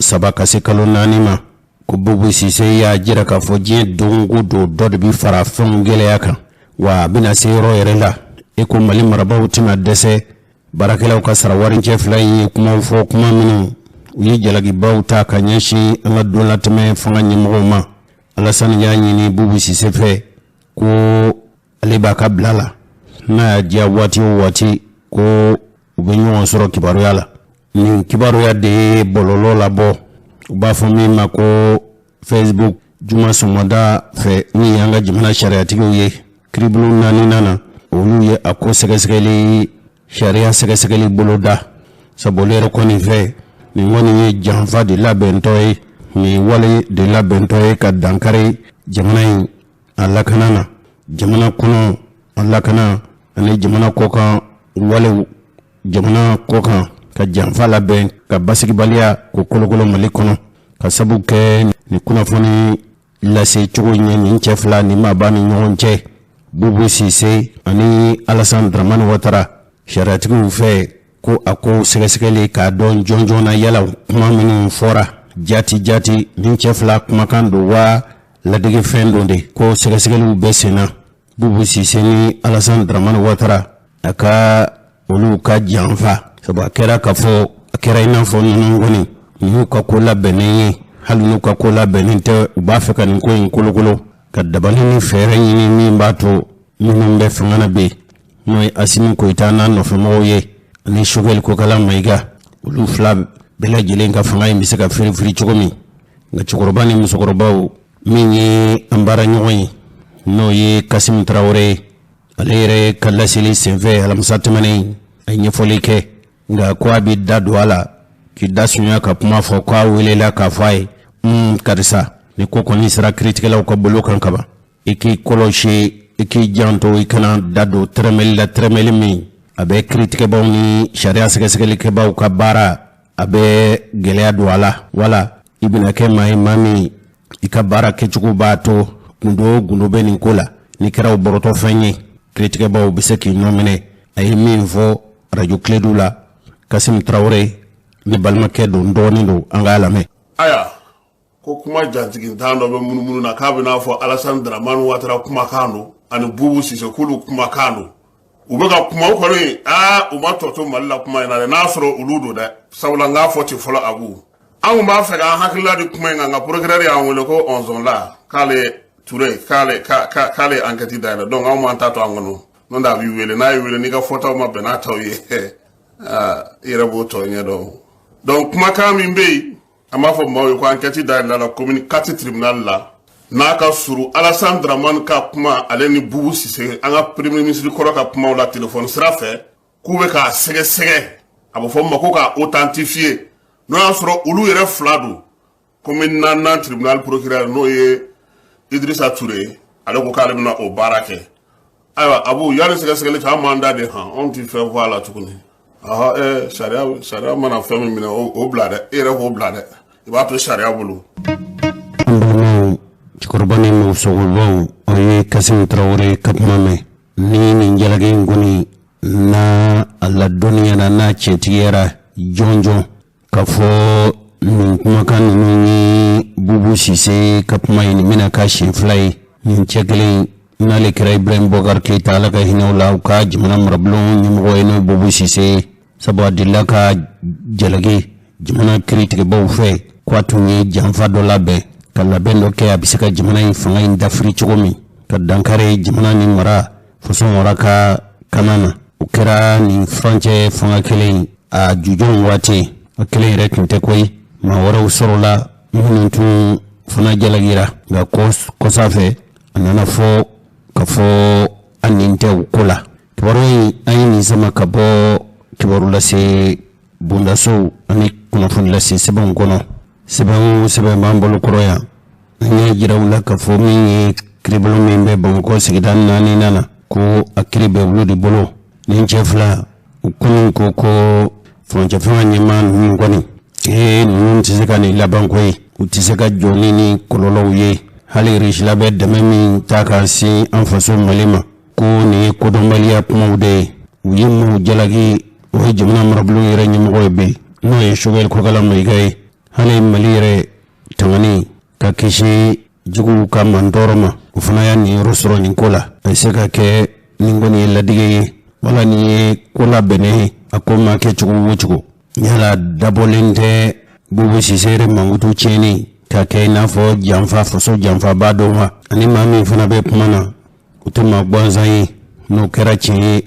3 ka se kalo 4 ma ko bubu sise y'a jira k'a fɔ diɲɛ don o don dɔ de bɛ fara fɛnw gɛlɛya kan wa a bɛna se yɔrɔ yɛrɛ la e ko Mali marabaw tɛna dɛsɛ baarakɛlaw ka sara warincɛ 2 in ye kumaw fɔ kuma minnu u ye jalakibaw ta ka ɲɛsin an ka donlatɛmɛ fanga ɲɛmɔgɔw ma Alasani y'a ɲini bubu sise fɛ ko ale b'a ka bila la n'a y'a diya waati o waati ko u bɛ ɲɔgɔn sɔrɔ kibaruya la nin kibaruya de ye bɔlɔlɔ labɔ u b'a fɔ min ma ko Facebook juma sɔgɔmada fɛ min y'an ka jamana sariyatigiw ye kiribulon 4nan na olu ye a ko sɛgɛsɛgɛli sariya sɛgɛsɛgɛli boloda sabu olu yɛrɛ kɔni fɛ nin kɔni ye janfa de labɛntɔ ye nin wale de labɛntɔ ye ka dankari jamana in a lakana na jamana kɔnɔ a lakana ani jamana kɔkan walew jamana kɔkan ka janfa labɛn ka basigibaliya ko kolokolo Mali kɔnɔ ka sabu kɛ ni kunnafoni lase cogo ɲɛ nin cɛ fila ni maa b'a ni ɲɔgɔn cɛ Bubu Sise ani Alassane Dramane Ouattara sariyatigiw fɛ ko a ko sɛgɛsɛgɛli k'a dɔn jɔnjɔn na yala kuma minnu fɔra jati nin cɛ fila kumakan don wa ladege fɛn don de ko sɛgɛsɛgɛliw bɛ senna Bubu Sise ni Alassane Dramane Ouattara a ka olu ka janfa sabu a kɛra i n'a fɔ ninnu kɔni n'u ka ko labɛnnen ye hali n'u ka ko labɛnnen tɛ u b'a fɛ ka nin ko in kolokolo ka dabali ni fɛɛrɛ ɲini min b'a to minnu bɛ fanga na bi n'o ye Asimi Koyita n'a nɔfɛmɔgɔw ye ani Choguel Kokala Mayiga olu fila bɛɛ lajɛlen ka fanga in bɛ se ka firifiri cogo min nka cɛkɔrɔba ni musokɔrɔbaw min ye an baara ɲɔgɔn ye n'o ye Kassim Traoré ale yɛrɛ ka laseli senfɛ alamisa tɛmɛnen a ye ɲɛfɔli kɛ nka ko a bɛ da don a la k'i da sunya ka kuma fɔ k'a welela k'a fɔ a ye karisa ni ko kɔni sera kiritigɛlaw ka bolo kan kaban i k'i kɔlɔsi i k'i janto i kana da don tɛrɛmɛli min a bɛ kiritigɛbaw ni sariya sɛgɛsɛgɛlikɛbaw ka baara a bɛ gɛlɛya don a la wala i bɛna kɛ maa ye maa min i ka baara kɛcogo b'a to gundo bɛ nin ko la ni kɛra o bɔrɔtɔ fɛn ye kiritigɛbaw bɛ se k'i nɔminɛ a ye min fɔ radio Clédou la Kassim Traoré ni balimakɛ don dɔɔnin don an k'a lamɛn. Aya ko kuma jantigintan dɔ bɛ munumunu na k'a bɛ n'a fɔ Alassane Dramane Ouattara kumakan don ani Bubu Sise k'olu kumakan don u bɛ ka kuma o kɔni u ma tɔ to Mali la kuma in na dɛ n'a sɔrɔ olu don dɛ sabula n k'a fɔ ten fɔlɔ Abu an tun b'a fɛ k'an hakilila di kuma in kan nka procureur y'an wele ko Onzonla k'ale Touré k'ale enquête dayɛlɛ donc anw m'an ta to an kɔnɔ n'o tɛ a b'i wele n'a y'i wele n'i ka fɔtaw ma bɛn n'a taw ye i yɛrɛ b'o tɔ ɲɛ dɔn donc kumakan min bɛ yen an b'a fɔ maaw ye ko enquête dayɛlɛ la commune 4 tribunal la n'a ka surun Alassane Dramane ka kuma ale ni Bubu Sise an ka premier ministre kɔrɔ ka kumaw la téléphone sira fɛ k'u bɛ k'a sɛgɛsɛgɛ a bɛ fɔ ma ko k'a authentifier n'o y'a sɔrɔ olu yɛrɛ fila don commune 4 tribunal procureur n'o ye Idrissa Touré ale ko k'ale bɛna o baara kɛ ayiwa Abu yanni sɛgɛsɛgɛli cɛ an m'an da de han anw tɛ fɛn fɔ a la tuguni sariya mana fɛn min minɛ o bila dɛ e yɛrɛ k'o bila dɛ i b'a to sariya bolo. An balimaw cɛkɔrɔba ni musokɔrɔbaw aw ye Kassim Traoré ka kuma mɛn ni nin jalaki in kɔni n'a a ladɔnniyara n'a cɛtigiyara jɔnjɔn ka fɔ nin kumakan ninnu ye Bubu Sise ka kuma ye nin bɛna k'a siɲɛ fila ye nin cɛ kelen n'ale kɛra Ibrahim Boubacar Keïta ala ka hinɛw la u ka jamana marabulon ɲɛmɔgɔ ye n'o ye Bubu Sise sabu a delila ka jalaki jamana kiritigɛbaw fɛ k'a tun ye janfa dɔ labɛn ka labɛn dɔ kɛ a bɛ se ka jamana in fanga in dafiri cogo min ka dankari jamana ni mara faso wara ka kana na o kɛra nin furancɛ fanga kelen a jujɔn waati a kelen yɛrɛ tun tɛ koyi maa wɛrɛw sɔrɔla minnu tun fana jalakira nka kɔsa fɛ a nana fɔ ka fɔ a nin tɛ o ko la kibaru in an ye nin sama ka bɔ kibaru lase bondasow ani kunnafoni lase sɛbɛnw kɔnɔ sɛbɛn b'an bolo kɔrɔ yan an y'a jira u la ka fɔ min ye kiribolo min bɛ Bamakɔ sigida 4 na ko a kiri bɛ olu de bolo nin cɛ fila u kɔni ko furancɛ fanga ɲɛmaa ninnu kɔni ninnu tɛ se ka nin laban ko ye u tɛ se ka jɔ ni kɔlɔlɔw ye hali risila bɛ dɛmɛ min ta ka se an faso Mali ma ko nin ye kodɔnbaliya kumaw de ye u ye mun jalaki o ye jamana marabulon yɛrɛ ɲɛmɔgɔ ye bi n'o ye Choguel Kokala Mayiga ye hali Mali yɛrɛ tangani ka kisi juguw ka mantɔɔrɔ ma o fana y'a nin yɔrɔ sɔrɔ nin ko la a bɛ se ka kɛ nin kɔni ye ladige ye wala nin ye ko labɛnnen ye a ko ma kɛ cogo o cogo yala dabɔlen tɛ Bubu Sise yɛrɛ mankutu tiɲɛni ka kɛ i n'a fɔ janfa faso janfaba dɔw ma ani maa min fana bɛ kuma na o tɛ maa gansan ye n'o kɛra tiɲɛ ye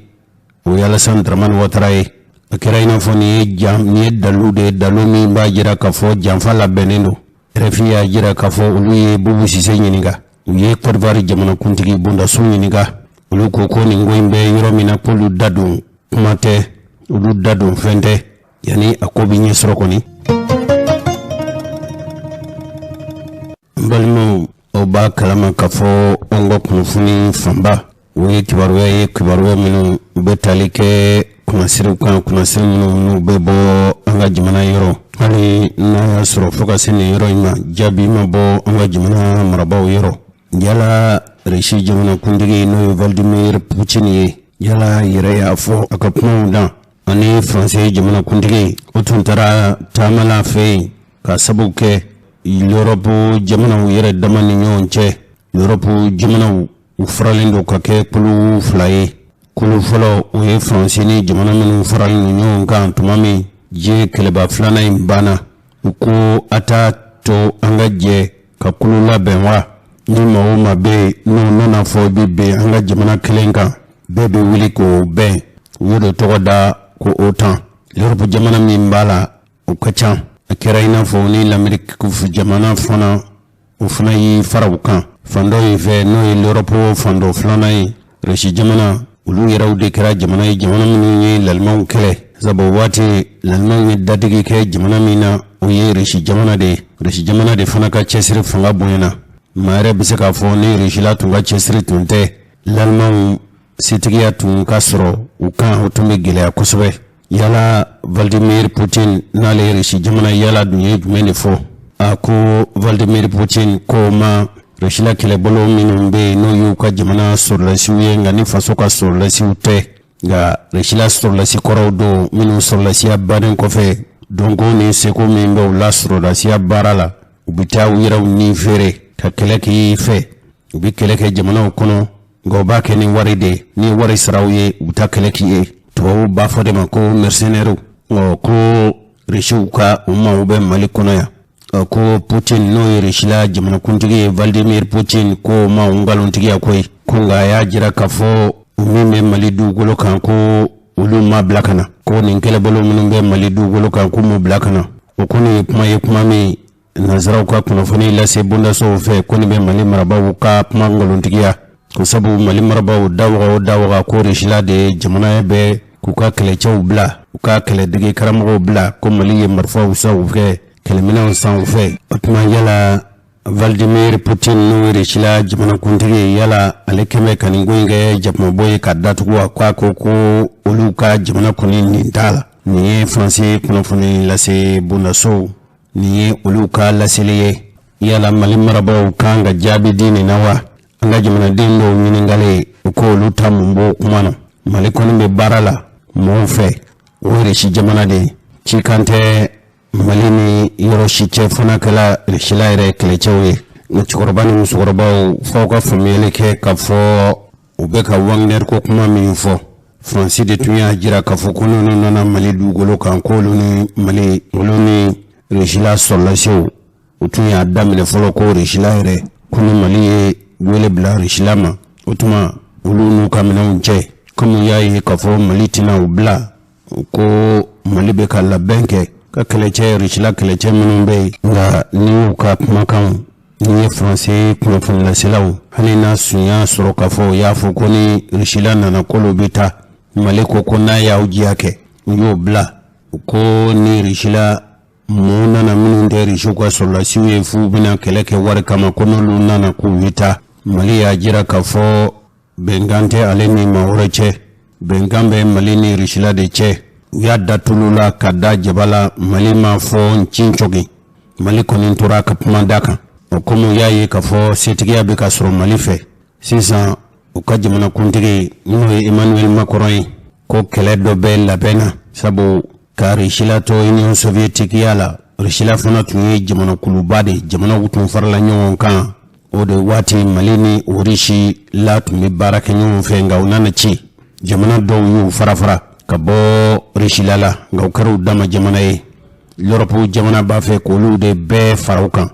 o ye Alassane Dramane Ouattara ye a kɛra i n'a fɔ nin ye dalu de ye dalu min b'a jira k'a fɔ janfa labɛnnen don RFI y'a jira k'a fɔ olu ye Bubu Sise ɲininka u ye Côte d'Ivoire jamanakuntigi bondaso ɲininka olu ko ko ni ngoy be yoro mina polu dadu kumate olu dadu fende yani akobi ni soro ni balmo oba kalama kafo ongo kunufuni famba we kibaruwe minu betalike kuna siri minu bebo anga jimana yoro hali na soro foka sini yoro ima jabi ma bo anga jimana marabao yoro yala reshi jimana kundigi no Vladimir Putin ye yala yere ya fo akapno da ani français jimana kundigi utuntara tamala fe ka sabuke Europe jamana yere damani nyonche Europe jamana ufralindo kake kulu flaye kulu folo uye francini jamana minu ufralindo nyonga tumami je keleba flana imbana uku ata to anga je ka kulu la benwa ni mauma be no nona fo be anga jamana kelenga bebe wili ko be yodo togoda ko otan Europe jamana mimbala ukacha akira ina fo ni l'Amérique ku jamana fona ufuna yi farawukan fando yi fe no yi l'Europe fando flana yi reshi jamana ulu yaraw de kira jamana yi jamana minu yi lalmaw kele zabo wati lalmaw yi dadigi ke jamana mina o yi reshi jamana de fana ka chesiri fanga bonyana mare bise ka fo ni reshi la tunga chesiri tunte lalmaw sitigiya tun kasro ukan hotumbe gele akosobe yala Vladimir Putin nale reshi jamana yala dunye jumene fo ako Vladimir Putin ko ma reshi la kele bolo minumbe no yu ka jamana sorlasi uyenga ni faso ka sorlasi ute ga reshi la sorlasi koraudo minu sorlasi abaden kofe dongo ni seko mimbe ula sorlasi abarala ubita uyira uni fere ka kele ki fe ubi kele ke jamana ukono goba ke ni waride ni wari sarawye uta kele ki e to ba fode ma ko mercenaire ko reshi ka umma ube malikono ya ko Putin no yirishila jamana kuntigi Vladimir Putin ko ma ungaluntigi akoy ko nga ya jira kafo umime malidu golo kan ko ulu ma blakana ko ninkele bolo munumbe malidu golo kan ko mu blakana o kuni kuma mi nazara ko kuno foni la se bunda so fe ko ni be mali maraba ka kuma ngaluntigi ya ko sabu mali maraba dawa ko rishila de jamana be ku ka kele chaw bla ka kele dige karamo bla ko mali ye marfa usaw fe kelemina san fe otuma yala Vladimir Putin no rishila jamana kuntigi yala alekeme kaningoinge japmo boy kadatu kwa ko oluka jamana kuni nintala ni français kuno funi lase bunaso ni oluka laseliye yala malimaraba kanga jabi dini nawa anga jamana dindo miningale ko luta mumbo kumana malikoni be barala mo fe o rishi jamana de chikante malini yoroshi chefuna kala rishila ire klechewe nchikorbani musukorbaw foka famiyele ke kafo ubeka wangner ko kuma minfo Francis de tunya jira kafo kono nana mali dugolo kan kolu ni mali oloni rishila solasio utunya damile folo ko rishila ire kono mali wele bla rishilama utuma ulunu kamina unche komu yayi kafo mali tina ubla ko mali beka la benke ka keleche rishila keleche minumbe nga niu ka kumakan ni français kuno fula silaw halina sunya soro kafo ya fo koni rishila nana kolo bita maliko kona ya ujiyake yo bla ko ni rishila mona na minunde rishuka sola siwe fu bina keleke wari kama kono lunana kuwita mali ya jira kafo bengante aleni maureche bengambe malini rishila de che ya datulula kada jabala malima fo nchinchogi maliko nintura kapumandaka okomo yayi kafo setigia bika soro malife sisa ukajimana kuntigi no Emmanuel Macron ko keledo be labena sabu ka rishila to Union Soviétique yala rishila fana tunye jamana kulubade jamana wutun farla nyongon kan o de wati malini orishi la tumi baraka nyongon fe nga unana chi jamana do yu farafara kabo rishila la nga ukaru dama jamana ye L'Europe jamana ba fe ko lu de be faraukan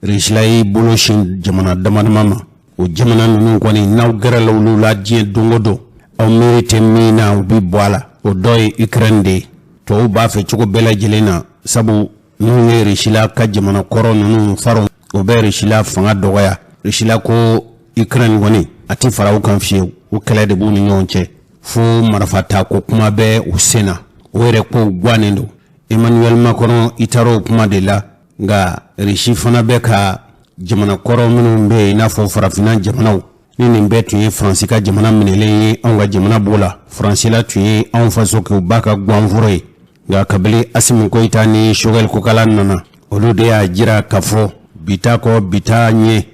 rishila yi boloshin jamana dama mama o jamana nunu kwani naw gara lawlu la jie dongodo aw merite mina ubi bwala o doy Ukraine de to ba fe chuko bela jelena sabu nunu rishila ka jamana koro nunu faro o be rishila fanga dogoya rishila ko Ukraine woni ati faraukan fiye o kɛlɛ de b'u ni ɲɔgɔn cɛ fo marafata ko kuma bɛ u sen na o yɛrɛ ko guanen don Emmanuel Macron itaro kuma de la nga rishi fana bɛ ka jamana kɔrɔ minnu bɛ i n'a fɔ farafina jamanaw ni nin bɛɛ tun ye Faransi ka jamana minɛlen ye anw ka jamana b'o la Faransi la tun ye anw faso k'u ba ka guanforo ye nga kabili Assimi Goïta ni Choguel Kokala nana olu de y'a jira k'a fɔ bita kɔ bita ɲɛ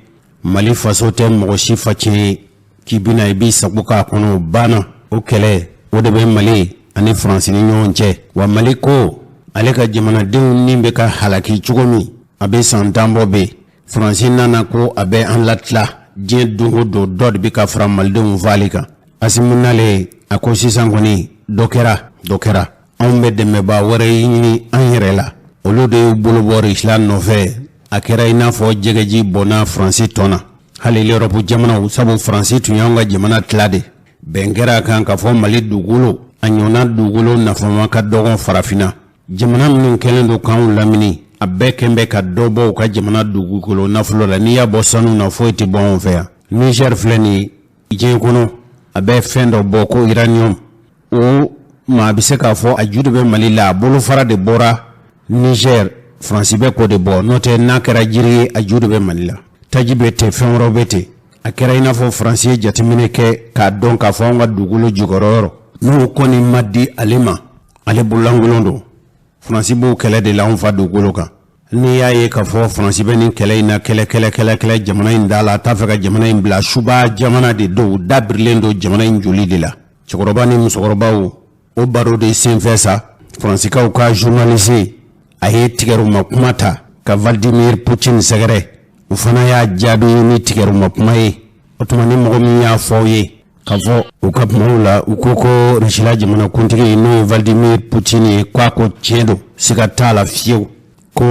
Mali faso tɛ mɔgɔ si facɛ k'i bina i b'i sago k'a kɔnɔ banna o kɛlɛ o de bɛ Mali ani Faransi ni ɲɔgɔn cɛ wa Mali ko ale ka jamanadenw ni bɛ ka halaki cogo min a bɛ san 10 bɔ bɛ Faransi nana ko a bɛ an latila diɲɛ don o don dɔ de bɛ ka fara malidenw faali kan Assimi nalen a ko sisan kɔni dɔ kɛra anw bɛ dɛmɛba wɛrɛ ɲini an yɛrɛ la olu de y'u bolo bɔ Ruslan nɔfɛ a kɛra i n'a fɔ jɛgɛji bɔnna Faransi tɔnna hali Europe jamanaw sabu Faransi tun y'anw ka jamana tila de bɛn kɛra kan k'a fɔ Mali dugukolo a ɲɔgɔnna dugukolo nafama ka dɔgɔn farafina jamana minnu kɛlen don k'anw lamini a bɛɛ kɛn bɛ ka dɔ bɔ u ka jamana dugukolo nafolo la n'i y'a bɔ sanu na foyi tɛ bɔ anw fɛ yan Niger filɛ nin diɲɛ kɔnɔ a bɛ fɛn dɔ bɔ ko uranium o maa bɛ se k'a fɔ a ju de bɛ Mali la a bolofara de bɔra Niger Faransi bɛ k'o de bɔ n'o tɛ n'a kɛra jiri ye a ju de bɛ Mali la taji bɛ ten fɛn wɛrɛw bɛ ten a kɛra i n'a fɔ Faransi ye jateminɛ kɛ k'a dɔn k'a fɔ anw ka dugukolo jukɔrɔ n'o kɔni ma di ale ma ale bololankolon don Faransi b'o kɛlɛ de la anw fa dugukolo kan n'i y'a ye k'a fɔ Faransi bɛ nin kɛlɛ in na kɛlɛ jamana in da la a t'a fɛ ka jamana in bila suba jamana de don dabirilen don jamana in joli de la cɛkɔrɔba ni musokɔrɔbaw o baro de senfɛ sa Faransikaw ka journaliste a ye tigɛruma kuma ta ka Vladimir Poutine sɛgɛrɛ o fana y'a jaabi ni tigɛruma kuma ye o tuma ni mɔgɔ min y'a fɔ ye k'a fɔ u ka kumaw la u ko ko Rusila jamana kuntigi n'o ye Vladimir Poutine ye k'a ko tiɲɛ don siga t'a la fiyewu ko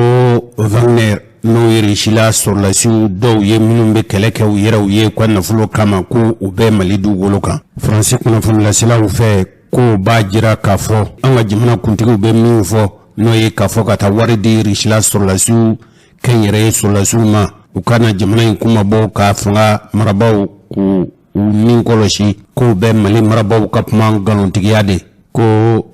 Wagner n'o ye Rusila sɔrɔlasiw dɔw ye minnu bɛ kɛlɛ kɛ u yɛrɛw ye ka nafolo kama ko u bɛ Mali dugukolo kan Faransi kunnafonilacilaw fɛ ko b'a jira k'a fɔ an ka jamana kuntigiw bɛ min fɔ n'o ye k'a fɔ ka taa wari di Rusila sɔrɔlasiw kɛnyɛrɛye sɔrɔlasiw ma u kana jamana in kuma bɔ ka fanga marabaw k'u nin kɔlɔsi k'u bɛ Mali marabaw ka kuma ngalontigiya de ko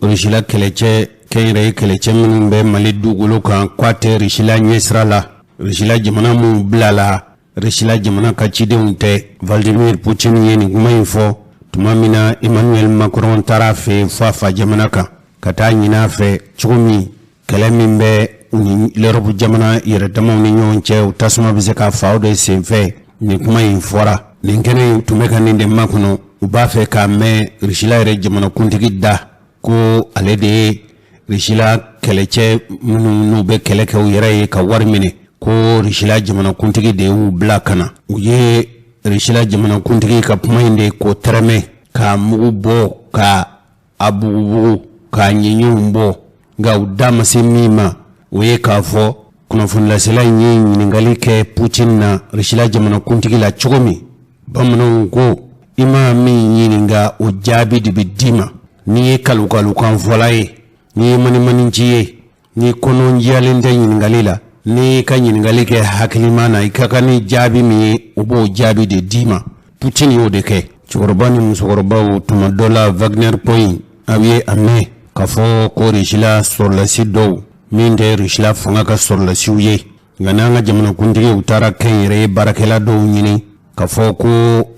Rusila kɛlɛcɛ kɛnyɛrɛye kɛlɛcɛ minnu bɛ Mali dugukolo kan k'a tɛ Rusila ɲɛsira la Rusila jamana minnu bila la Rusila jamana ka cidenw tɛ Vladimir Poutine ye nin kuma in fɔ tuma min na Emmanuel Macron taara fɛ fɔ a fa jamana kan ka taa ɲin'a fɛ cogo min kɛlɛ min bɛ ni l'Europe jamana yɛrɛ damaw ni ɲɔgɔn cɛ u tasuma bɛ se ka fa o de senfɛ nin kuma in fɔra nin kɛnɛ in tun bɛ ka nin de makɔnɔ u b'a fɛ k'a mɛn Rusila yɛrɛ jamana kuntigi da ko ale de ye Rusila kɛlɛcɛ minnu n'u bɛ kɛlɛ kɛ u yɛrɛ ye ka wari minɛ ko Rusila jamana kuntigi de y'u bila ka na u ye Rusila jamana kuntigi ka kuma in de ko tɛrɛmɛ k'a mugu bɔ ka a bugubugu k'a ɲɛɲɛw bɔ nka u da ma se min ma o ye k'a fɔ kunnafonilasela in ye ɲininkali kɛ Poutine na Rusila jamana kuntigi la cogo min bamananw ko i ma min ɲininka o jaabi de bɛ d'i ma n'i ye kalukalukan fɔla ye n'i ye manimaninci ye n'i kɔnɔjɛlen tɛ ɲininkali la n'i ka ɲininkali kɛ hakilima na i ka kan ni jaabi min ye o b'o jaabi de d'i ma Poutine y'o de kɛ cɛkɔrɔba ni musokɔrɔbaw tuma dɔ la Wagner ko in aw ye a mɛn k'a fɔ ko Rusila sɔrɔlasi dɔw min tɛ Rusila fanga ka sɔrɔlasiw ye nka n'an ka jamana kuntigi u taara kɛnyɛrɛye baarakɛla dɔw ɲini k'a fɔ ko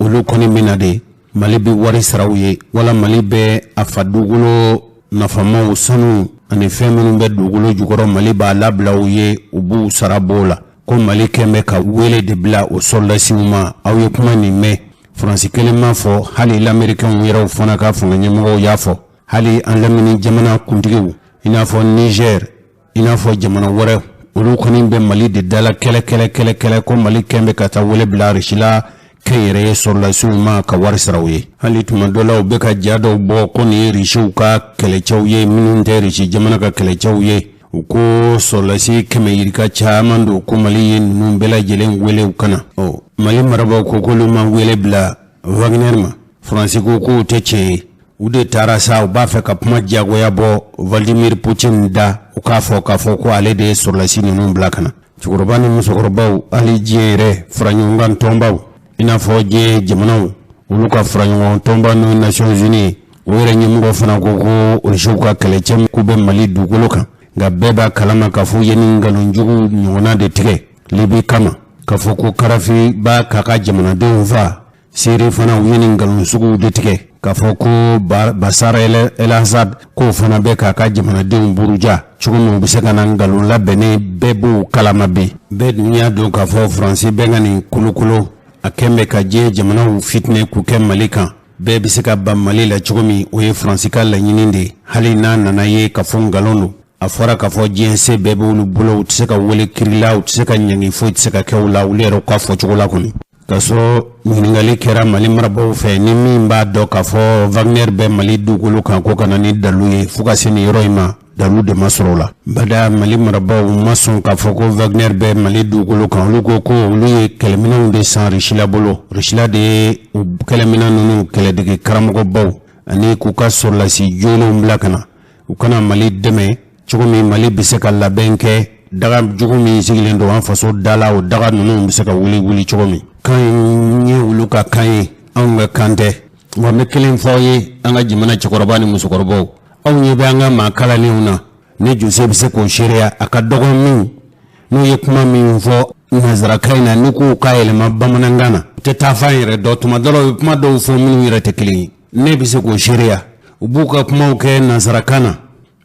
olu kɔni bɛna de Mali bɛ wari sara u ye wala Mali bɛ a fa dugukolo nafamaw sanu ani fɛn minnu bɛ dugukolo jukɔrɔ Mali b'a labila u ye u b'u sara b'o la ko Mali kɛn bɛ ka wele de bila o sɔrɔlasiw ma aw ye kuma nin mɛn Faransi kelen ma fɔ hali l'Américain yɛrɛw fana ka fanga ɲɛmɔgɔw y'a fɔ hali an lamini jamana kuntigiw i n'a fɔ Niger i n'a fɔ jamana wɛrɛ olu kɔni bɛ Mali de dala kɛlɛ ko Mali kɛn bɛ ka taa wele bila Rusila kɛnyɛrɛye sɔrɔlasiw ma ka wari sara u ye hali tuma dɔ la u bɛ ka ja dɔw bɔ ko nin ye Rusiw ka kɛlɛcɛw ye minnu tɛ Rusi jamana ka kɛlɛcɛw ye u ko sɔrɔlasi 100 yirika caman don ko Mali ye ninnu bɛɛ lajɛlen wele u kana Mali marabaaw ko k'olu ma wele bila Wagner ma Faransi ko k'o tɛ tiɲɛ ye u de taara sa u b'a fɛ ka kuma diyagoya bɔ Vladimir Poutine da u k'a fɔ ko ale de ye sɔrɔlasi ninnu bila kana cɛkɔrɔba ni musokɔrɔbaw hali diɲɛ yɛrɛ fara ɲɔgɔn kan tɔnbaw i n'a fɔ diɲɛ jamanaw olu ka fara ɲɔgɔn tɔnba n'o Nations Unies o yɛrɛ ɲɛmɔgɔ fana ko ko Rusiw ka kɛlɛcɛ k'u bɛ Mali dugukolo kan nka bɛɛ b'a kalama k'a fɔ ye ni ngalonjugu ɲɔgɔnna de tigɛ Libi kama k'a fɔ ko Karafi b'a k'a ka jamanadenw fa Syrie fana u ye ni ngalon suguw de tigɛ k'a fɔ ko Bashar el-Assad k'o fana bɛ k'a ka jamanadenw buruja cogo min u bɛ se ka na ngalon labɛnnen bɛɛ b'o kalama bi bɛɛ dun y'a dɔn k'a fɔ Faransi bɛ ka nin kolokolo a kɛn bɛ ka diɲɛ jamanaw fitinɛ k'u kɛ Mali kan bɛɛ bɛ se ka ban Mali la cogo min o ye Faransi ka laɲini de hali n'a nana ye k'a fɔ ngalon don a fɔra k'a fɔ diɲɛ se bɛɛ b'olu bolo u tɛ se ka wele kirila u tɛ se ka ɲangi foyi tɛ se ka kɛ u la olu yɛrɛ ka fɔ cogo la kɔni k'a sɔrɔ ɲininkali kɛra Mali marabaaw fɛ ni min b'a dɔn k'a fɔ Wagner bɛ Mali dugukolo kan ko ka na ni dalu ye fo ka se nin yɔrɔ in ma dalu de ma sɔrɔ o la bada Mali marabaaw ma sɔn k'a fɔ ko Wagner bɛ Mali dugukolo kan olu ko ko olu ye kɛlɛminɛnw de san Rusila bolo Rusila de ye u kɛlɛminɛn ninnu kɛlɛdege karamɔgɔbaw ani k'u ka sɔrɔlasi jolenw bila ka na u kana Mali dɛmɛ cogo min Mali bɛ se ka labɛn kɛ daga jugu min sigilen don an faso dala o daga ninnu bɛ se ka wuli cogo min kan ye olu ka kan ye anw ka kan tɛ wa n bɛ kelen fɔ aw ye an ka jamana cɛkɔrɔba ni musokɔrɔbaw aw ɲɛ bɛ an ka maa kalanlenw na ni Jose bɛ se k'o seereya a ka dɔgɔ min n'u ye kuma min fɔ nanzarakan in na n'u k'u ka yɛlɛma bamanankan na u tɛ taa fan yɛrɛ dɔn tuma dɔ la u ye kuma dɔw fɔ minnu yɛrɛ tɛ kelen ye ne bɛ se k'o seereya u b'u ka kumaw kɛ nanzarakan na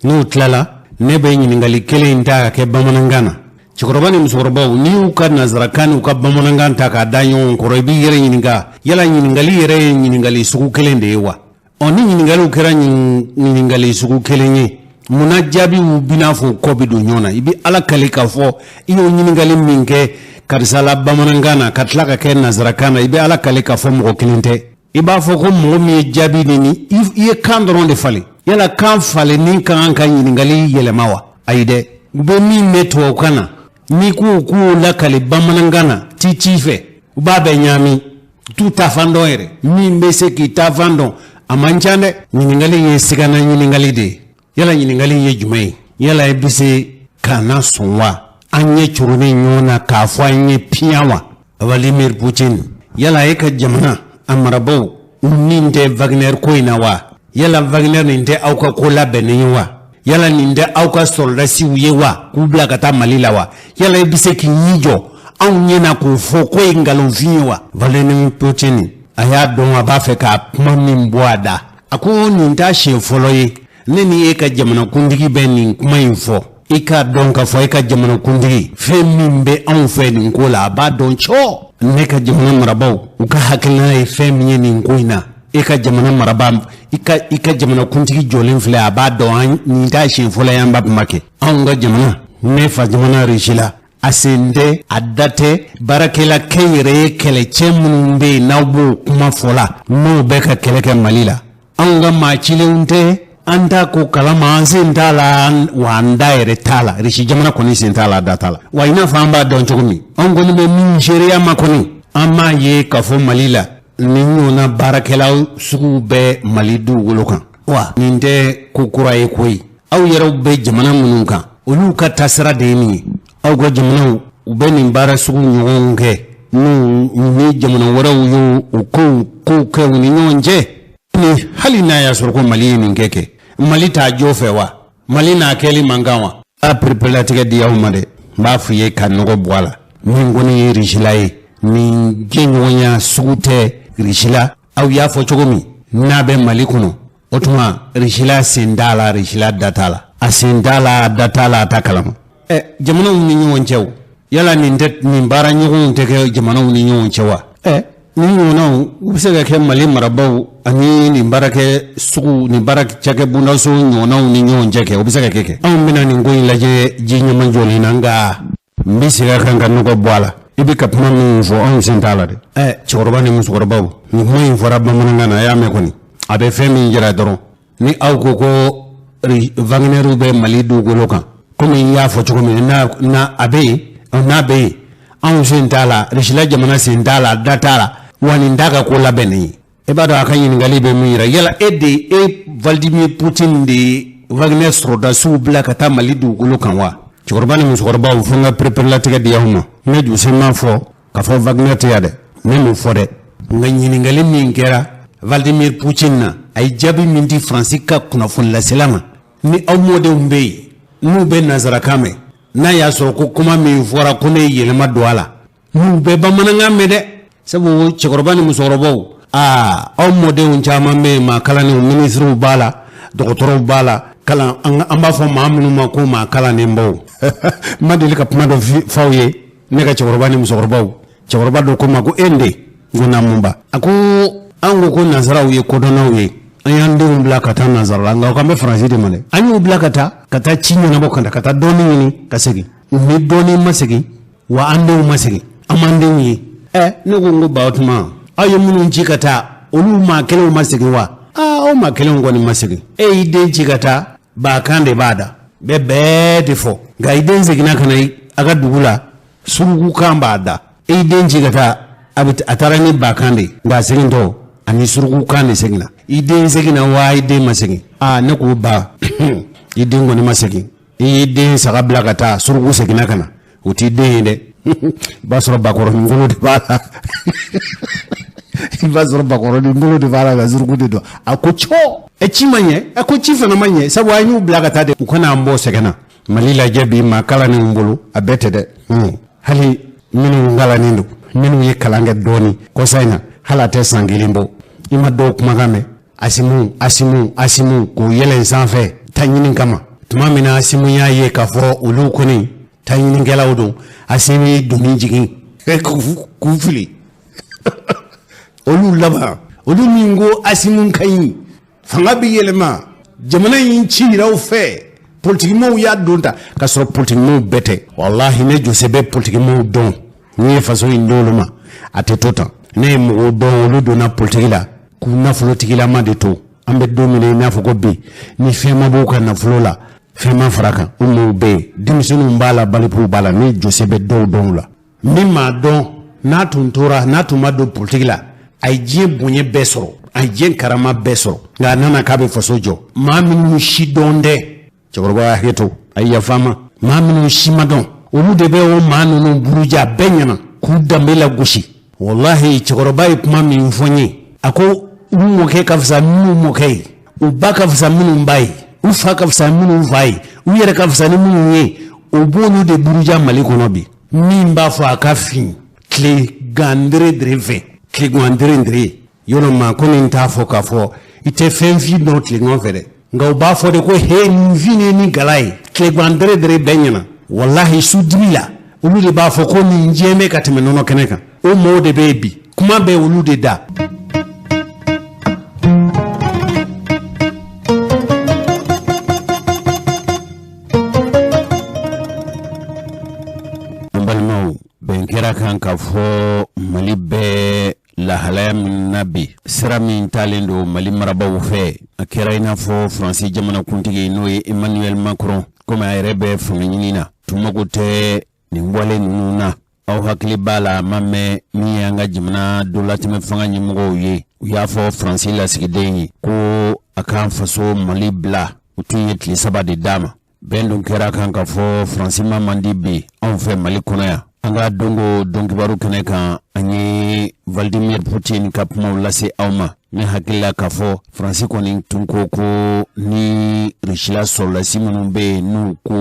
n'u tilala ne bɛ ɲininkali kelen in ta ka kɛ bamanankan na cɛkɔrɔba ni musokɔrɔbaw ni y'u ka nanzarakan n'u ka bamanankan ta k'a da ɲɔgɔn kɔrɔ i b'i yɛrɛ ɲininka yala ɲininkali yɛrɛ ye ɲininkali sugu kelen de ye wa ni ɲininkaliw kɛra ɲininkali sugu kelen ye munna jaabiw bina fɔ kɔ bɛ don ɲɔgɔn na i bɛ Ala kali k'a fɔ i y'o ɲininkali min kɛ karisa la bamanankan na ka tila ka kɛ nanzarakan na i bɛ Ala kali k'a fɔ mɔgɔ kelen tɛ i b'a fɔ ko mɔgɔ min ye jaabi ɲini i ye kan dɔrɔn de falen yala kan falenni ka kan ka ɲininkali yɛlɛma wa ayi dɛ u bɛ min bɛ tubabukan na n'i k'u lakali bamanankan na ci fɛ u b'a bɛɛ ɲaami t'u ta fan dɔn yɛrɛ min bɛ se k'i ta fan dɔn a man ca dɛ ɲininkali ye sigana ɲininkali de ye yala ɲininkali ye jumɛn ye yala i bɛ se k'a na sɔn wa an ye curunin ɲɔgɔn na k'a fɔ an ye piyan wa Vladimir Putin yala e ka jamana a marabaaw nin tɛ Wagner ko in na wa yala Wagner nin tɛ aw ka ko labɛnnen ye wa yala nin tɛ aw ka sɔrɔdasiw ye wa k'u bila ka taa Mali la wa yala i bɛ se k'i ɲi jɔ anw ɲɛna k'o fɔ ko ye ngalonfin ye wa Vladimir Putin a y'a dɔn a b'a fɛ ka kuma min bɔ a da a ko nin t'a siɲɛ fɔlɔ ye ne ni e ka jamanakuntigi bɛ nin kuma in fɔ i k'a dɔn k'a fɔ e ka jamanakuntigi fɛn min bɛ anw fɛ nin ko la a b'a dɔn cɔ ne ka jamana marabaaw u ka hakilina ye fɛn min ye nin ko in na e ka jamana marabaa i ka jamanakuntigi jɔlen filɛ a b'a dɔn nin t'a siɲɛ fɔlɔ ye an b'a kuma kɛ anw ka jamana ne fa jamana Rusila a sen tɛ a da tɛ baarakɛla kɛ yɛrɛ ye kɛlɛcɛ minnu bɛ yen n'aw b'o kuma fɔ la n'o bɛ ka kɛlɛ kɛ Mali la anw ka maa cilenw tɛ an t'a ko kalama an sen t'a la wa an da yɛrɛ t'a la Rusi jamana kɔni sen t'a la da t'a la wa i n'a fɔ an b'a dɔn cogo min anw kɔni bɛ min seereya ma kɔni an m'a ye k'a fɔ Mali la nin ɲɔgɔnna baarakɛlaw sugu bɛ Mali dugukolo kan wa nin tɛ ko kura ye koyi aw yɛrɛw bɛ jamana minnu kan olu ka taasira de ye nin ye aw ka jamanaw u bɛ nin baara sugu ɲɔgɔn kɛ ni jamana wɛrɛw y'o kow kɛ u ni ɲɔgɔn cɛ ni hali n'a y'a sɔrɔ ko Mali ye nin kɛ Mali t'a jɔ fɛ wa Mali n'a kɛli man kan wa a perepelatigɛ di aw ma dɛ n b'a f'i ye ka nɔgɔ bɔ a la min kɔni ye Rusila ye nin jɛɲɔgɔnya sugu tɛ Rusila aw y'a fɔ cogo min n'a bɛ Mali kɔnɔ o tuma Rusila sen t'a la Rusila da t'a la a sen t'a la da t'a la a ta kalama jamanaw ni ɲɔgɔn cɛ o yala nin baara ɲɔgɔnw tɛ kɛ jamanaw ni ɲɔgɔn cɛ wa nin ɲɔgɔnnaw u bɛ se ka kɛ Mali marabaaw ani nin baarakɛ sugu nin baara cakɛ bundaso ɲɔgɔnnaw ni ɲɔgɔn cɛ kɛ o bɛ se ka kɛ anw bɛna nin ko in lajɛ ji ɲɛma jɔlen na nka n bɛ segin a kan ka nɔgɔ bɔ a la i bɛ ka kuma min fɔ anw sen t'a la dɛ cɛkɔrɔba ni musokɔrɔbaw nin kuma in fɔra bamanankan na a y'a mɛn kɔni a bɛ fɛn min jira dɔrɔn ni aw ko Wagner bɛ Mali dugukolo kan komi n y'a fɔ cogo min n'a bɛ yen anw sen t'a la Rusila jamana sen t'a la da t'a la wa nin t'a ka ko labɛnnen ye e b'a dɔn a ka ɲininkali bɛ min yira yala e Vladimir Putin de ye Wagner sɔrɔdasiw bila ka taa Mali dugukolo kan wa cɛkɔrɔba ni musokɔrɔbaw fo n ka perepelatigɛ di aw ma ne Jose m'a fɔ k'a fɔ Wagner tɛ yan dɛ ne m'o fɔ dɛ nga ɲiningali min kɛra Vladimir Putin na ay jaabi min di Faransi ka kunnafoni laselama ni aw mɔdenw bɛ yen n'u bɛ nazarakan mɛn n'a y'a sɔrɔ ko kuma min fɔra ko ne yɛlɛma don a la n'u bɛ bamanankan mɛn dɛ sabu cɛkɔrɔba ni musokɔrɔbaw aw mɔdenw caman bɛ yen maa kalannenw minisiriw b'a la dɔgɔtɔrɔw b'a la kalan an b'a fɔ maa minnu ma ko maa kalannenbaw ma deli ka kuma dɔ f'aw ye ne ka cɛkɔrɔba ni musokɔrɔbaw cɛkɔrɔba dɔ ko ma ko e de ko na mun ba a ko an ko nazaraw ye kodɔnnaw ye an y'an denw bila ka taa nazara la nka k'an bɛ Faransi de ma dɛ an y'u bila ka taa ci ɲɛnabɔ ka taa dɔɔni ɲini ka segin ni dɔɔni ma segin wa an denw ma segin an m'an denw ye ne ko n ko ba o tuma aw ye minnu ci ka taa olu maa kelenw ma segin wa aw maa kelenw kɔni ma segin e y'i den ci ka taa baakan de b'a da bɛɛ de fɔ nka i den seginna ka na a ka dugu la surukukan b'a da e y'i den ci ka taa a taara ni baakan de nka a segintɔ ani surukukan de seginna i den seginna wa i den ma segin ne ko ba i den kɔni ma segin i y'i den saga bila ka taa suruku seginna ka na o t'i den ye dɛ i b'a sɔrɔ bakɔrɔnin kolo de b'a la i b'a sɔrɔ bakɔrɔnin kolo de b'a la ka suruku de don a ko cɔ ci ma ɲɛ a ko ci fana ma ɲɛ sabu an y'u bila ka taa de u kana an bɔ sɛgɛnna Mali lajɛ bi maa kalannenw bolo a bɛɛ tɛ dɛ hali minnu kalannen don minnu ye kalan kɛ dɔɔni kɔsa in na hali a tɛ san kelen bɔ i ma dɔw kumakan mɛn Asimu k'o yɛlɛn sanfɛ ta ɲini kama tuma min na Asimu y'a ye k'a fɔ olu kɔni ta ɲinikɛlaw don Asimu ye doni jigin k'u fili olu laban olu min ko Asimu ka ɲi fanga bɛ yɛlɛma jamana in ci yiraw fɛ politikimaw y'a don ta k'a sɔrɔ politikimaw bɛɛ tɛ walahi ne jose bɛ politikimaw dɔn ni ye faso in d'olu ma a tɛ to tan ne ye mɔgɔw dɔn olu donna politiki la k'u nafolotigilama de to an bɛ don min i n'a fɔ ko bi ni fɛn ma b'u ka nafolo la fɛn ma fara kan o mɔgɔw bɛ yen denmisɛnninw b'a la balipuw b'a la ne jose bɛ dɔw dɔn o la min m'a dɔn n'a tun ma don politiki la a ye diɲɛ bonya bɛɛ sɔrɔ a ye diɲɛ karama bɛɛ sɔrɔ nka a nana k'a bɛ faso jɔ maa minnu si dɔn dɛ cɛkɔrɔba y'a hakɛ to a ye yafa ma maa minnu si ma dɔn olu de bɛ o maa ninnu buruja bɛɛ ɲɛna k'u danbe la gosi wallahi cɛkɔrɔba ye kuma min fɔ n ye a ko u mɔkɛ ka fisa minnu mɔkɛ ye u ba ka fisa minnu ba ye u fa ka fisa minnu fa ye u yɛrɛ ka fisa ni minnu ye o b'olu de buruja Mali kɔnɔ bi min b'a fɔ a ka fin tile gandere dere fɛ tile gandere dere yɔrɔ maa ko nin t'a fɔ k'a fɔ i tɛ fɛn fin dɔn tile ɲɔgɔn fɛ dɛ nka u b'a fɔ de ko he nin fin ye ni gala ye tile gandere dere bɛɛ ɲɛna wallahi su dibi la olu de b'a fɔ ko nin diɲɛ bɛ ka tɛmɛ nɔnɔ kɛnɛ kan o mɔgɔw de bɛ yen bi kuma bɛ olu de da an balimaw bɛn kɛra kan ka fɔ Mali bɛɛ lahalaya min na bi sira min talen don Mali marabaw fɛ a kɛra i n'a fɔ Faransi jamanakuntigi n'o ye Emmanuel Macron komi a yɛrɛ bɛ fanga ɲini na tun mago tɛ nin wale ninnu na aw hakili b'a la ma mɛn min ye an ka jamana dɔlatɛmɛ fanga ɲɛmɔgɔw ye u y'a fɔ Faransi lasigiden ye ko a k'an faso Mali bila u tun ye tile 3 de d'a ma bɛn dun kɛra kan ka fɔ Faransi ma man di bi anw fɛ Mali kɔnɔ yan an ka dongo dɔnkibaru kɛnɛ kan an ye Vladimir Putin ka kumaw lase aw ma ne hakili la k'a fɔ Faransi kɔni tun ko ni Rusila sɔrɔlasi minnu bɛ yen n'u ko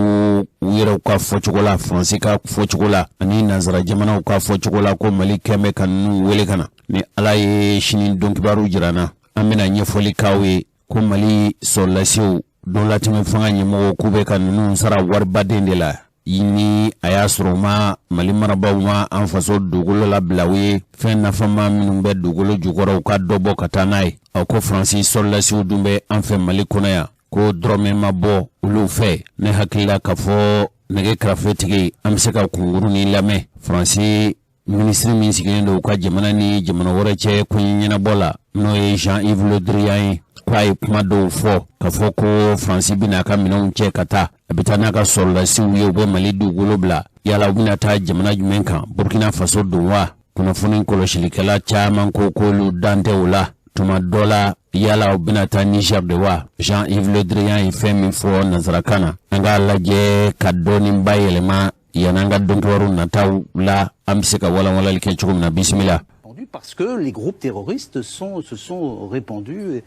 u yɛrɛw ka fɔcogo la Faransi ka fɔcogo la ani nanzara jamanaw ka fɔcogo la ko Mali kɛn bɛ ka ninnu wele ka na ni Ala ye sini dɔnkibaru jira na an bɛna ɲɛfɔli k'aw ye ko Mali sɔrɔlasiw dɔlatɛmɛ fanga ɲɛmɔgɔw k'u bɛ ka ninnu sara waribaden de la ni a y'a sɔrɔ ma Mali marabaw ma an faso dugukolo labila u ye fɛn nafama minnu bɛ dugukolo jukɔrɔ u ka dɔ bɔ ka taa n'a ye aw ko Faransi sɔrɔlasiw dun bɛ an fɛ Mali kɔnɔ yan ko dɔrɔmɛ ma bɔ olu fɛ ne hakili la k'a fɔ nɛgɛ kɛrɛfɛtigi an bɛ se ka kunkuru ni lamɛn Faransi minisiri min sigilen don u ka jamana ni jamana wɛrɛ cɛ ko ɲɛnabɔ la n'o ye Jean-Yves Le Drian ye k'a ye kuma dɔw fɔ k'a fɔ ko Faransi bɛna a ka minɛnw cɛ ka taa a bɛ taa n'a ka sɔrɔlasiw ye u bɛ Mali dugukolo bila yala u bɛna taa jamana jumɛn kan Burkina Faso don wa kunnafoni kɔlɔsilikɛla caman ko k'olu dan tɛ o la tuma dɔ la yala u bɛna taa Niger de wa Jean-Yves Le Drian ye fɛn min fɔ nanzarakan na an k'a lajɛ ka dɔɔnin bayɛlɛma yan'an ka dɔnkibaru nataw la an bɛ se ka walanwalali kɛ cogo min na bisimila. aujourd'hui parce que les groupes terroristes se sont répandus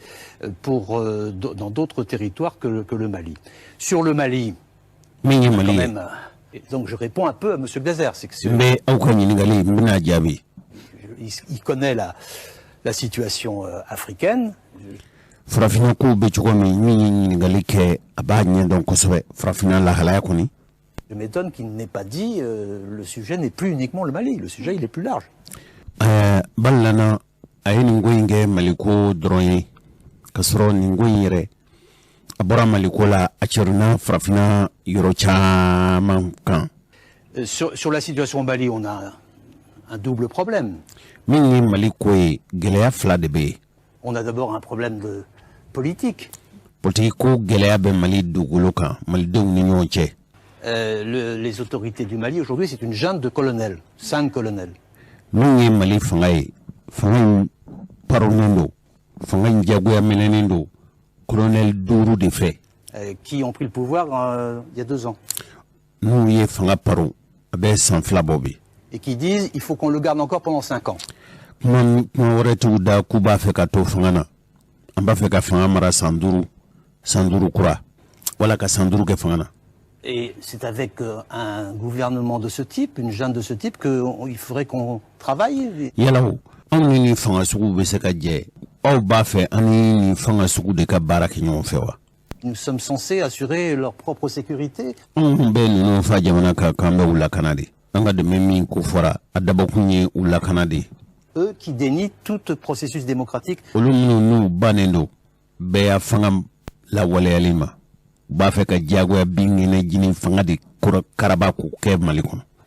dans d'autres territoires que le Mali. Sur le Mali, quand même, donc je réponds un peu à M. Glaser. Il connaît la situation africaine. Je m'étonne qu'il n'ait pas dit le sujet n'est plus uniquement le Mali, le sujet il est plus large. Sur la situation au Mali, on a un double problème. On a d'abord un problème de politique. Les autorités du Mali aujourd'hui, c'est une junte de colonels, 5 colonels. Qui ont pris le pouvoir il y a 2 ans. Et qui disent il faut qu'on le garde encore pendant 5 ans. Et c'est avec un gouvernement de ce type, une junte de ce type, qu'il faudrait qu'on travaille. Nous sommes censés assurer leur propre sécurité. Eux qui dénient tout processus démocratique.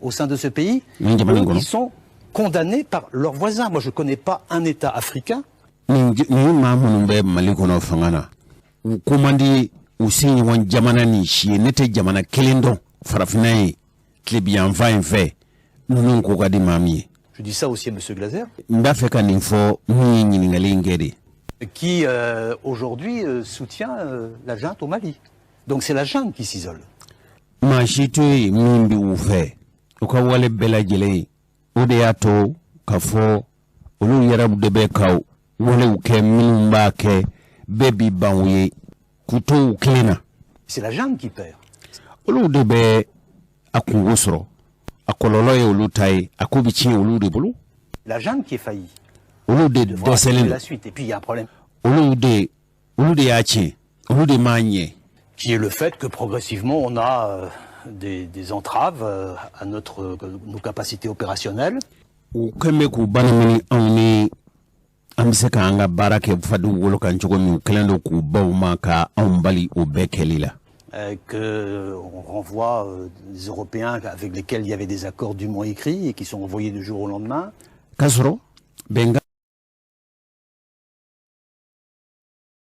Au sein de ce pays, ils sont condamnés par leurs voisins. Moi, je ne connais pas un État africain. Je dis ça aussi à M. Glaser, qui aujourd'hui soutient la junte au Mali. Donc c'est la junte qui s'isole. C'est la junte qui perd. La junte qui est faillie. La suite. Et puis il y a un problème. Qui est le fait que progressivement on a des entraves à nos capacités opérationnelles. qu'on renvoie des Européens avec lesquels il y avait des accords dûment écrits et qui sont envoyés du jour au lendemain.